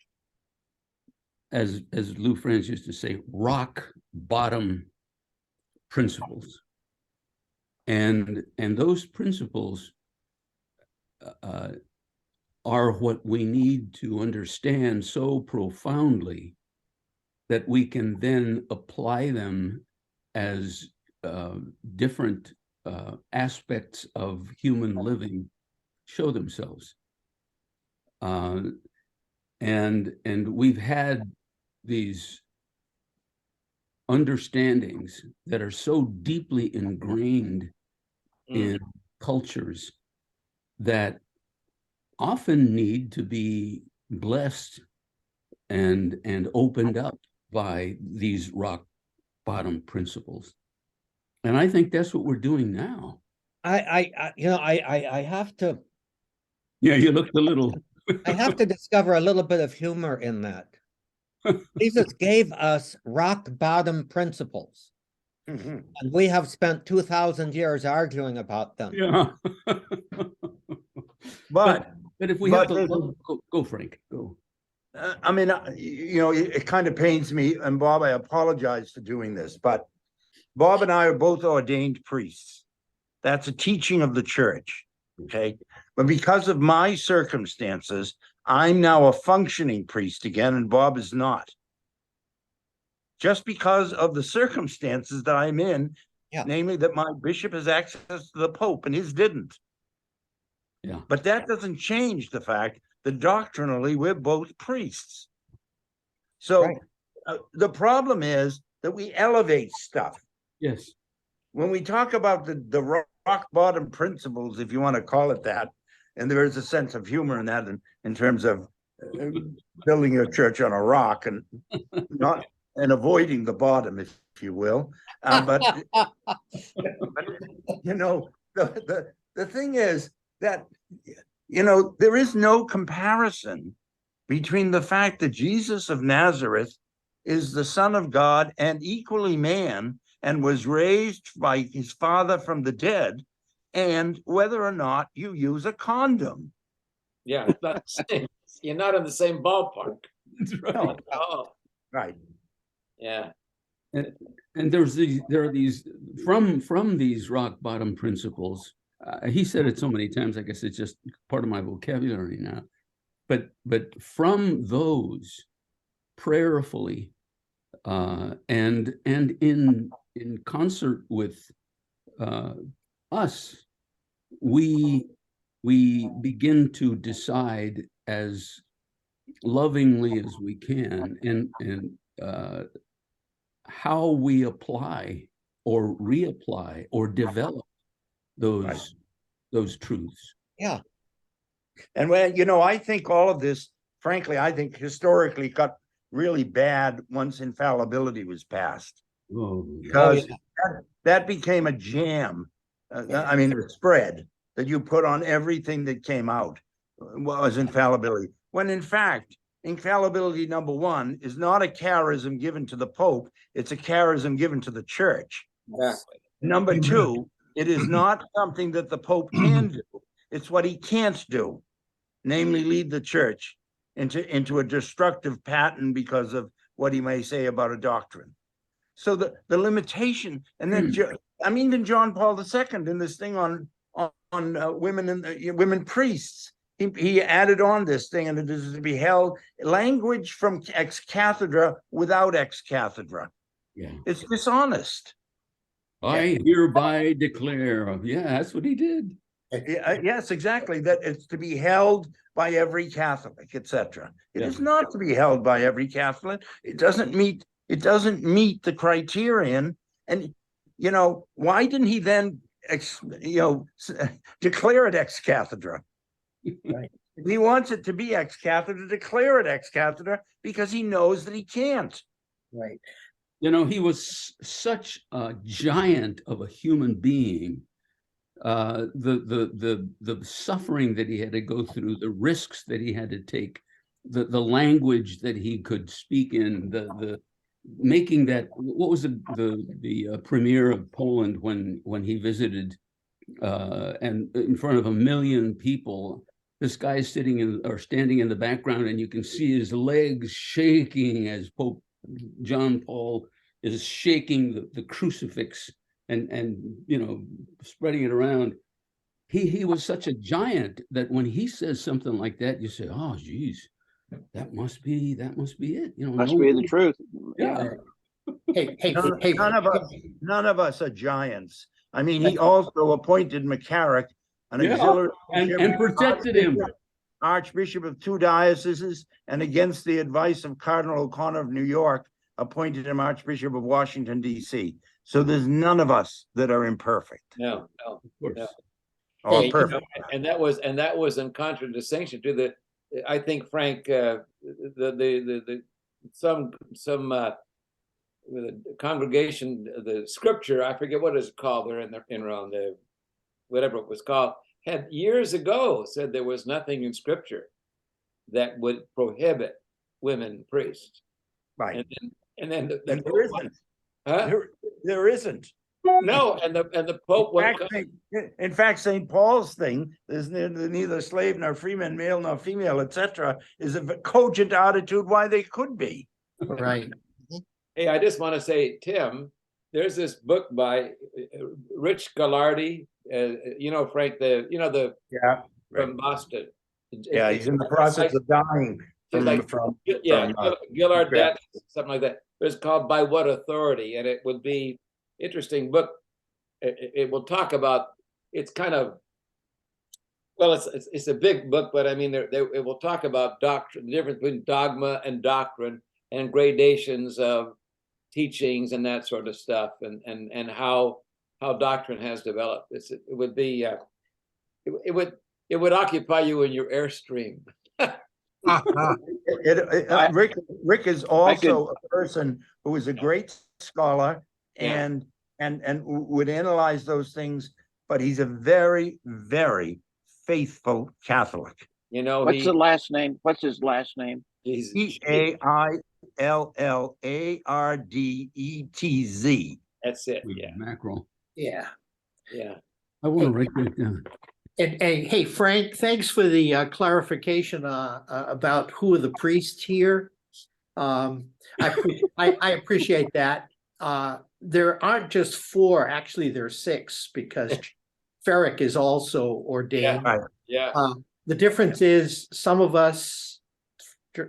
as Lou Franz used to say, rock bottom principles. And those principles are what we need to understand so profoundly that we can then apply them as different aspects of human living show themselves. And we've had these understandings that are so deeply ingrained in cultures that often need to be blessed and opened up by these rock bottom principles. And I think that's what we're doing now. I have to, Yeah, you looked a little. I have to discover a little bit of humor in that. Jesus gave us rock bottom principles, and we have spent 2,000 years arguing about them. Yeah. But But if we but have to there's- go, Frank, go. I mean, it kind of pains me, and Bob, I apologize for doing this, but Bob and I are both ordained priests. That's a teaching of the church, okay? But because of my circumstances, I'm now a functioning priest again, and Bob is not. Just because of the circumstances that I'm in, namely that my bishop has access to the Pope and his didn't. Yeah. But that doesn't change the fact that doctrinally we're both priests. So the problem is that we elevate stuff. Yes. When we talk about the rock bottom principles, if you want to call it that, and there is a sense of humor in that in terms of building your church on a rock and not and avoiding the bottom, if you will. But you know, the thing is that, you know, there is no comparison between the fact that Jesus of Nazareth is the Son of God and equally man and was raised by his Father from the dead, and whether or not you use a condom. Yeah, it's not the same. You're not in the same ballpark. That's right. No. Oh, Right. yeah. And there are these from these rock bottom principles. He said it so many times, I guess it's just part of my vocabulary now. But from those, prayerfully, and in concert with us, we begin to decide as lovingly as we can and how we apply or reapply or develop those truths. Yeah. And when, you know, I think all of this, frankly, I think historically got really bad once infallibility was passed. Oh, because that became a jam. I mean, a spread that you put on everything that came out was infallibility. When in fact, infallibility number one is not a charism given to the Pope, it's a charism given to the church. Exactly. Number two, it is not something that the Pope can do. It's what he can't do, namely lead the church into a destructive pattern because of what he may say about a doctrine. So the limitation, and then I mean, then John Paul II in this thing on women and women priests, he added on this thing, and it is to be held language from ex cathedra without ex cathedra. Yeah, it's dishonest. I hereby declare. Yeah, that's what he did. Yes, exactly. That it's to be held by every Catholic, etc. It is not to be held by every Catholic. It doesn't meet the criterion. And you know, why didn't he then declare it ex cathedra? Right. If he wants it to be ex cathedra, declare it ex cathedra, because he knows that he can't. Right. You know, he was such a giant of a human being. The suffering that he had to go through, the risks that he had to take, the language that he could speak in, the making that, what was the premier of Poland when he visited, and in front of 1 million people, this guy is sitting in or standing in the background, and you can see his legs shaking as Pope John Paul is shaking the crucifix and you know, spreading it around. He was such a giant that when he says something like that, you say, oh geez, that must be it, you know, Must be the truth. Yeah. None of us are giants. I mean, he also appointed McCarrick an auxiliary and protected him, Archbishop of 2 dioceses, and against the advice of Cardinal O'Connor of New York, appointed him Archbishop of Washington, D.C. So there's none of us that are imperfect. No, of course. no. Or Hey, perfect. and that was in contradistinction to the, I think, Frank, some the congregation, the scripture, I forget what it's called. They're in around the whatever it was called, had years ago said there was nothing in scripture that would prohibit women priests. Right. And then the And Pope there isn't. Huh? There isn't. No, and the Pope went. In fact, St. Paul's thing, there's neither slave nor freeman, male nor female, etc., is a cogent attitude why they could be. Right. Hey, I just want to say, Tim, there's this book by Rich Gallardi. You know, Frank, Yeah. from Boston. Yeah, he's in the process of dying from Gillard, that something like that. But it's called By What Authority, and it would be interesting book. It will talk about. It's kind of, well, it's a big book, but I mean, it will talk about doctrine, the difference between dogma and doctrine, and gradations of teachings and that sort of stuff, and how doctrine has developed. It would be it would occupy you in your airstream. Rick is also a person who is a great scholar and would analyze those things, but he's a very, very faithful Catholic. You know, what's the last name? What's his last name? He's Eillardetz. That's it. Yeah. Mackerel. Yeah. Yeah. I want to write that down. And hey, Frank, thanks for the clarification about who are the priests here. I appreciate that. There aren't just 4, actually there's 6, because Ferrick is also ordained. Yeah. The difference is some of us,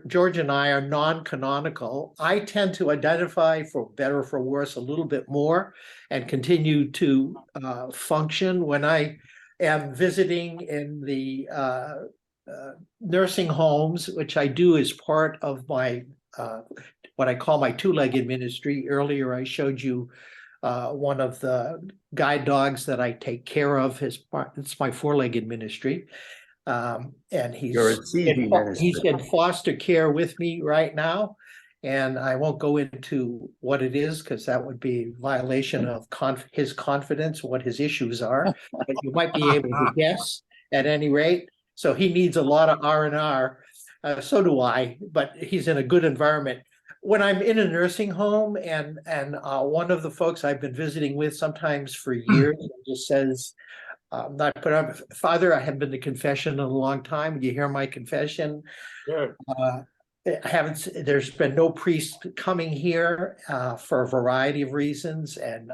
George and I, are non-canonical. I tend to identify, for better or for worse, a little bit more and continue to function when I am visiting in the nursing homes, which I do as part of my what I call my 2-legged ministry. Earlier, I showed you one of the guide dogs that I take care of. It's my 4-legged ministry. And he's in foster care with me right now. And I won't go into what it is because that would be a violation of his confidence, what his issues are. But you might be able to guess at any rate. So he needs a lot of R&R. So do I, but he's in a good environment. When I'm in a nursing home and one of the folks I've been visiting with sometimes for years just says, Father, I haven't been to confession in a long time. Do you hear my confession? Sure. There's been no priest coming here for a variety of reasons, and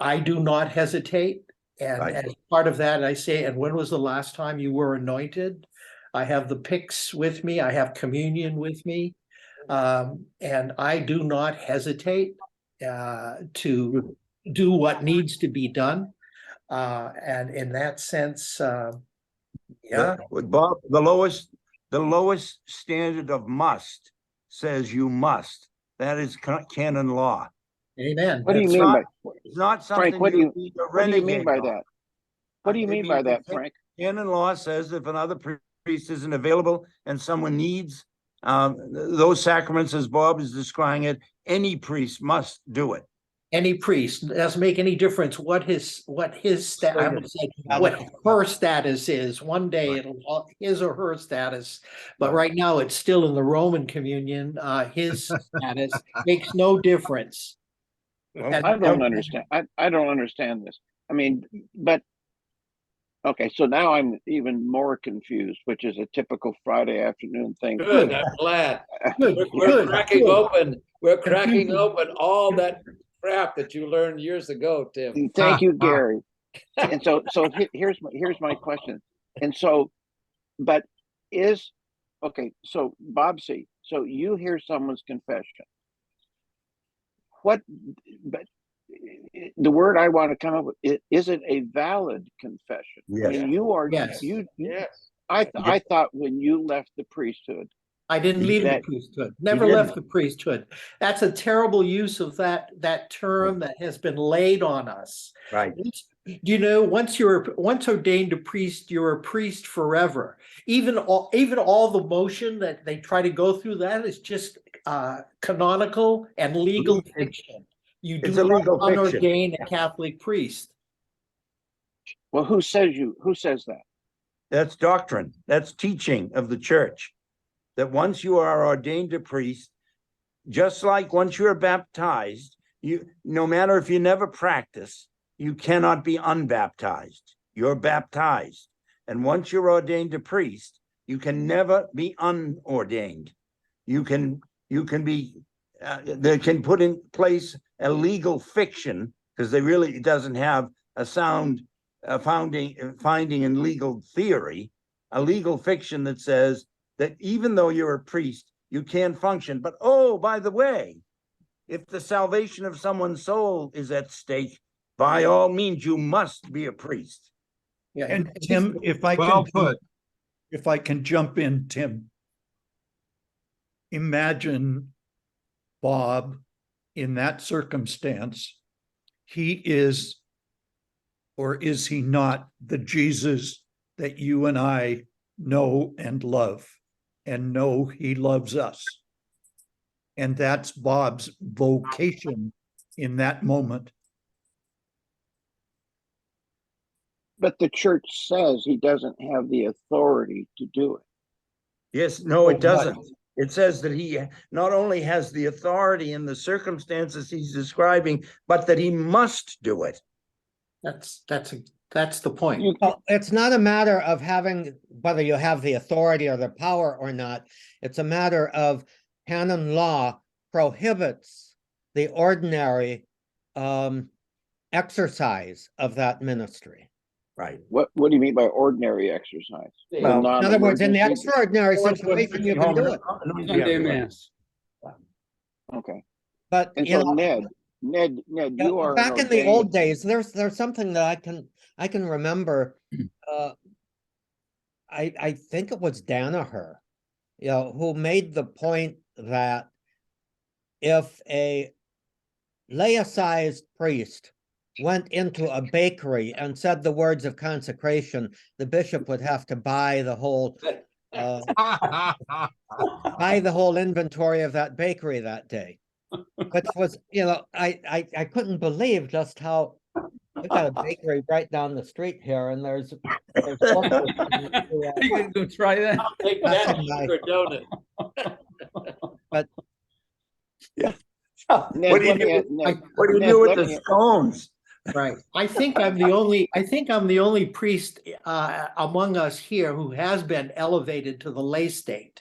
I do not hesitate. And as part of that, I say, and when was the last time you were anointed? I have the pyx with me. I have communion with me. And I do not hesitate to do what needs to be done. And in that sense, Bob, the lowest standard of must says you must. That is canon law. Amen. What do you mean by it's not something Frank? What do you mean by on. that? What do you mean by that, Frank? Canon law says if another priest isn't available and someone needs those sacraments, as Bob is describing it, any priest must do it. Any priest, doesn't make any difference what his status, what her status is. One day it'll his or her status, but right now it's still in the Roman communion. His status makes no difference. I don't understand. I don't understand this. I mean, but okay, so now I'm even more confused, which is a typical Friday afternoon thing. Good, I'm glad. We're cracking open. We're cracking open all that crap that you learned years ago, Tim. Thank you, Gary. And so here's my question. And so, but so Bobsy, so you hear someone's confession. But the word I want to come up with, is it a valid confession? Yes. I mean, you are, Yes. Yes. I thought when you left the priesthood, I didn't leave the priesthood, never left the priesthood. That's a terrible use of that term that has been laid on us. Right. You know, once ordained a priest, you're a priest forever. Even all the motion that they try to go through, that is just canonical and legal fiction. You do not unordain a Catholic priest. Well, who says that? That's doctrine. That's teaching of the church. That once you are ordained a priest, just like once you're baptized, no matter if you never practice, you cannot be unbaptized. You're baptized. And once you're ordained a priest, you can never be unordained. You can be, they can put in place a legal fiction, because they really doesn't have a sound finding in legal theory, a legal fiction that says that even though you're a priest, you can function. But oh, by the way, if the salvation of someone's soul is at stake, by all means, you must be a priest. Yeah, And Tim, if I Well can, put. if I can jump in, Tim. Imagine Bob in that circumstance. He is, or is he not, the Jesus that you and I know and love, and know he loves us? And that's Bob's vocation in that moment. But the church says he doesn't have the authority to do it. Yes, no, it Oh, doesn't. It says that he not only has the authority in the circumstances he's describing, but that he must do it. that's the point. Well, it's not a matter of having, whether you have the authority or the power or not. It's a matter of canon law prohibits the ordinary exercise of that ministry. Right. What do you mean by ordinary exercise? The Well, in In other words, in the non-emergency- extraordinary situation, you can do it. Sunday mass. Okay. But And you so know, Ned, you are back an in the old ordained- days, there's something that I can remember. I think it was Danaher, who made the point that if a laicized priest went into a bakery and said the words of consecration, the bishop would have to buy the whole inventory of that bakery that day. Which was, I couldn't believe just how we've got a bakery right down the street here, and there's You gonna go try that? I'll take That's that a nice- sugar donut. but Ned, What do you let me do? ask- Ned, What do you Ned, do with let the me- scones? Right. I think I'm the only priest among us here who has been elevated to the lay state.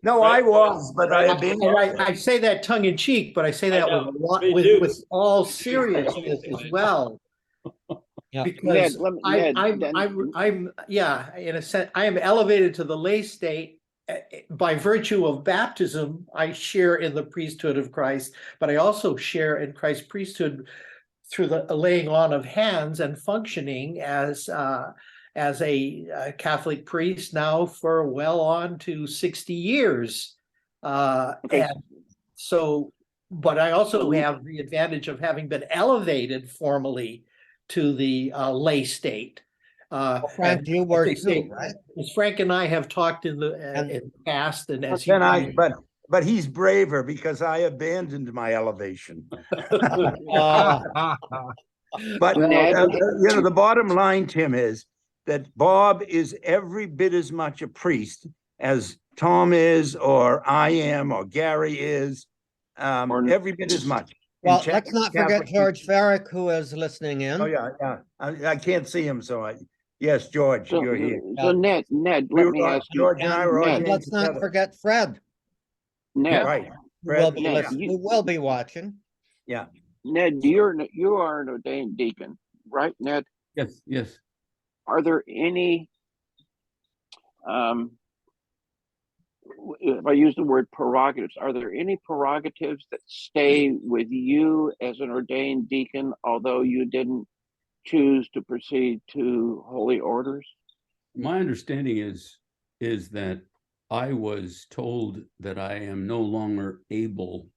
No, I was, but I have been. I say that tongue in cheek, but I say that know, with a lot, me too. with all seriousness as well. Yeah. Because Ned, I'm, yeah, in a sense, I am elevated to the lay state by virtue of baptism. I share in the priesthood of Christ, but I also share in Christ's priesthood through the laying on of hands and functioning as a Catholic priest now for well on to 60 years. Okay. And so, but I also have the advantage of having been elevated formally to the lay state. Frank, and you were as they too, say, right? as Frank and I have talked in the past, and as he, But he's braver because I abandoned my elevation. But Ned? the bottom line, Tim, is that Bob is every bit as much a priest as Tom is, or I am, or Gary is, every bit as much. Well, let's not forget Catholic- George Farrick, who is listening in. Oh, yeah. I can't see him, so yes, George, So, you're here. so Ned, let me ask you. George and I were Ned, ordained Let's not together. forget Fred, Ned, Right. who will Fred, be yeah. listening, who will be watching. Yeah. Ned, you are an ordained deacon, right, Ned? Yes, yes. Are there any, if I use the word prerogatives, are there any prerogatives that stay with you as an ordained deacon, although you didn't choose to proceed to holy orders? My understanding is that I was told that I am no longer able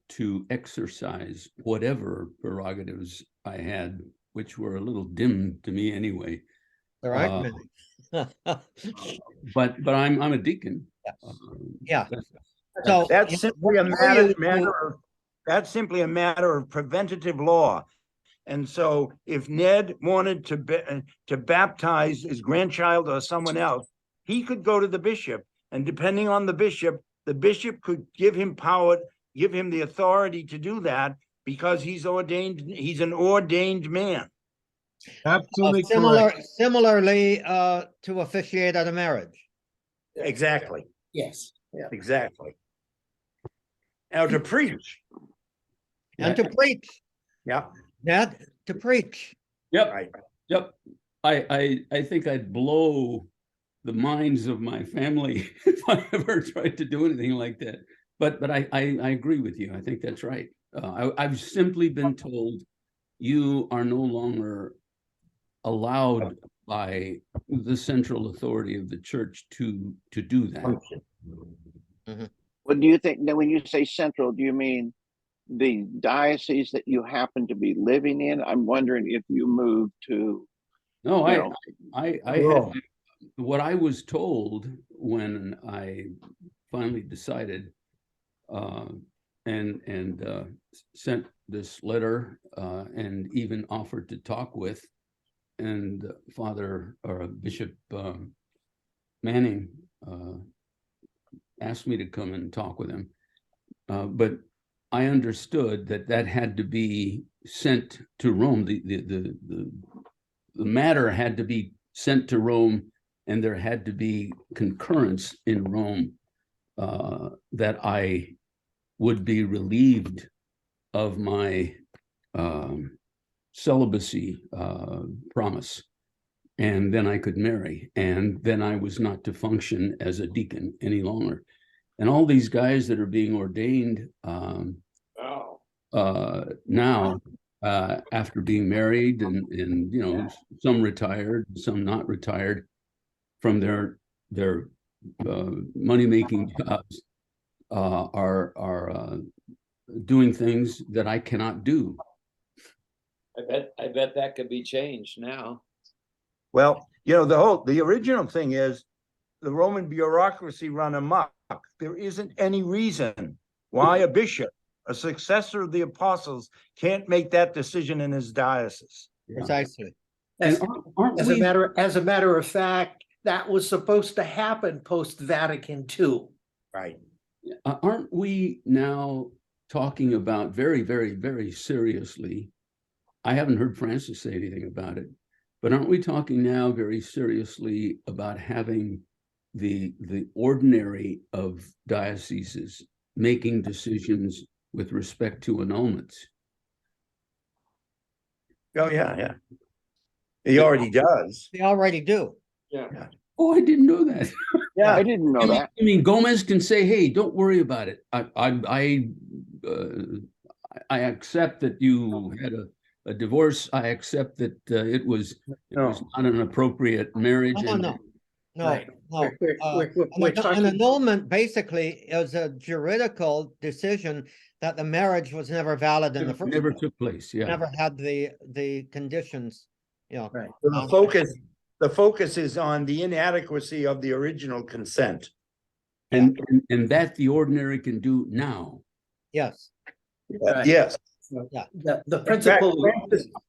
to exercise whatever prerogatives I had, which were a little dim to me anyway. There aren't many. But I'm a deacon. Yeah. So That's simply a were you- matter of preventative law. And so if Ned wanted to baptize his grandchild or someone else, he could go to the bishop, and depending on the bishop could give him power, give him the authority to do that, because he's an ordained man. Absolutely correct. Similarly, to officiate at a marriage. Exactly, Yes, yeah. exactly. Now to preach. And to preach, Yeah. Ned, to preach. Yep. Right. Yep. I think I'd blow the minds of my family if I ever tried to do anything like that. But I agree with you. I think that's right. I've simply been told you are no longer allowed by the central authority of the church to do that. What do you think? Now, when you say central, do you mean the diocese that you happen to be living in? I'm wondering if you moved to. No, you I Oh. had, what I was told when I finally decided and sent this letter and even offered to talk with, and Father or Bishop Manning asked me to come and talk with him, but I understood that had to be sent to Rome. The matter had to be sent to Rome, and there had to be concurrence in Rome that I would be relieved of my celibacy promise, and then I could marry, and then I was not to function as a deacon any longer. And all these guys that are being ordained now after being married, and you know, some retired, some not retired from their money-making jobs, are doing things that I cannot do. I bet that could be changed now. Well, you know, the original thing is the Roman bureaucracy run amok. There isn't any reason why a bishop, a successor of the apostles, can't make that decision in his diocese. Precisely. As, Aren't as we- a matter of fact, that was supposed to happen post Vatican II. Right. Aren't we now talking about very, very, very seriously? I haven't heard Francis say anything about it, but aren't we talking now very seriously about having the ordinary of dioceses making decisions with respect to annulments? Oh, yeah. He already does. They already do. Yeah. Oh, I didn't know that. Yeah. I didn't know that. I mean, Gomez can say, "Hey, don't worry about it. I accept that you had a divorce. I accept that it was not an appropriate marriage." No. Right. No. We're An talking, annulment basically is a juridical decision that the marriage was never valid in the first Never place. took place. Yeah. Never had the conditions, you know. right. The focus is on the inadequacy of the original consent. And that the ordinary can do now. Yes. Right. Yes. The In fact, principle.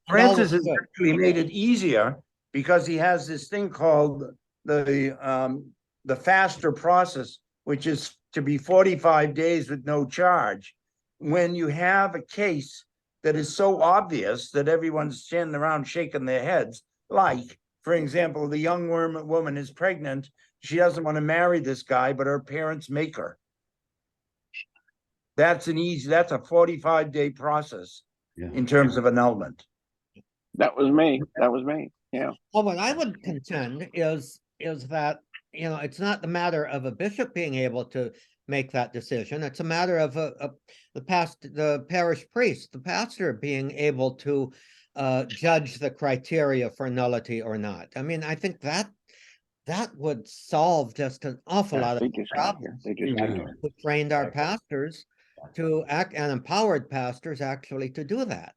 Francis has good. actually made it easier because he has this thing called the faster process, which is to be 45 days with no charge. When you have a case that is so obvious that everyone's standing around shaking their heads, like, for example, the young woman is pregnant. She doesn't want to marry this guy, but her parents make her. That's a 45-day process Yeah. in terms of annulment. That was me. Yeah. Well, what I would contend is that, you know, it's not the matter of a bishop being able to make that decision. It's a matter of the parish priest, the pastor, being able to judge the criteria for nullity or not. I mean, I think that would solve just an awful lot They of just got here. problems. They just got Yeah. here. We trained our pastors to act, and empowered pastors actually to do that.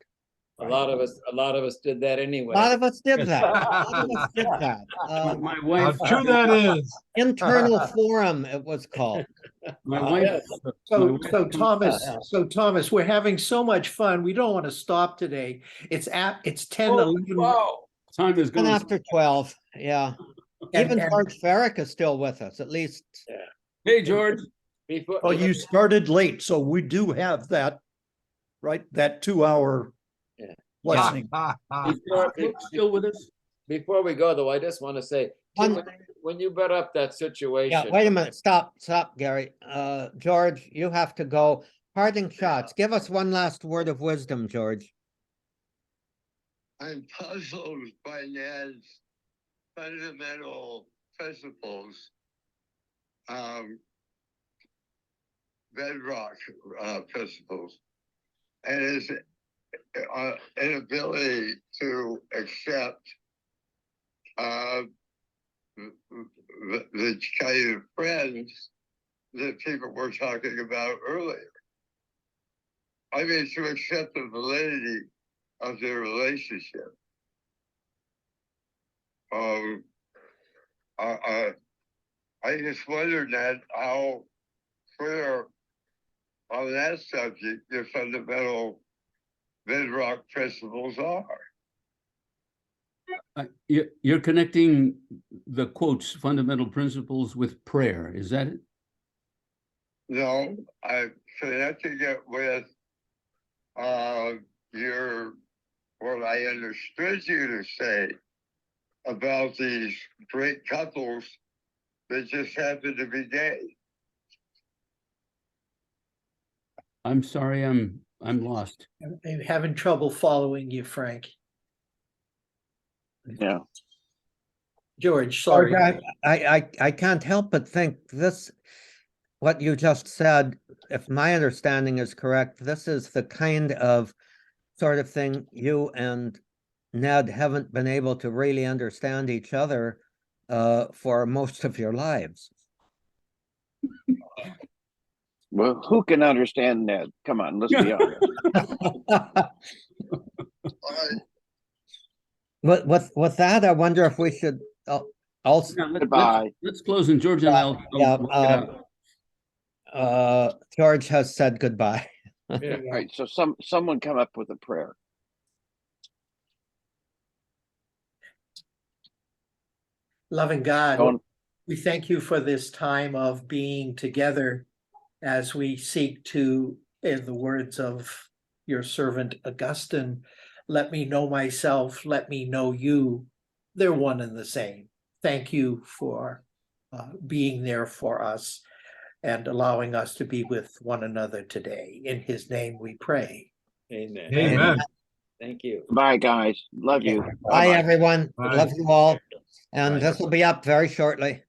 A lot of us did that anyway. A lot of us did that. A lot of us did that. My How wife, true that is. Internal forum, it was called. My wife. So, my wife- so Thomas, we're having so much fun. We don't want to stop today. It's 10:11. Time is And going. after 12, yeah. And- Even and- George Farrick is still with us, at least. Hey, George. Before, Oh, you started late, so we do have that, right? That 2 hour Yeah. blessing. Is Brooke still with us? before we go though, I just want to say, Tim, One- when you brought up that situation. Yeah, wait a minute, stop, Gary. George, you have to go. Parting shots. Give us one last word of wisdom, George. I'm puzzled by Ned's fundamental principles, bedrock principles, and his inability to accept the kind of friends that people were talking about earlier. I mean, to accept the validity of their relationship. I just wondered that how clear on that subject your fundamental bedrock principles are. You're connecting the quotes, fundamental principles with prayer. Is that it? No, I'm connecting it with what I understood you to say about these great couples that just happen to be gay. I'm sorry, I'm lost. I'm having trouble following you, Frank. Yeah. George, sorry. I can't help but think this, what you just said, if my understanding is correct, this is the kind of sort of thing you and Ned haven't been able to really understand each other for most of your lives. Well, who can understand that? Come on, let's be honest. With that, I wonder if we should also. Yeah, Goodbye. Let's close, and George and I'll Yeah, work it out. George has said goodbye. All right, so someone come up with a prayer. Loving God, Don't- we thank you for this time of being together as we seek to, in the words of your servant Augustine, let me know myself, let me know you. They're one and the same. Thank you for being there for us and allowing us to be with one another today. In his name we pray. Amen. Amen. Thank you. Bye, guys. Love you. Bye, everyone. Bye. Love you all. And Bye. this will be up very shortly.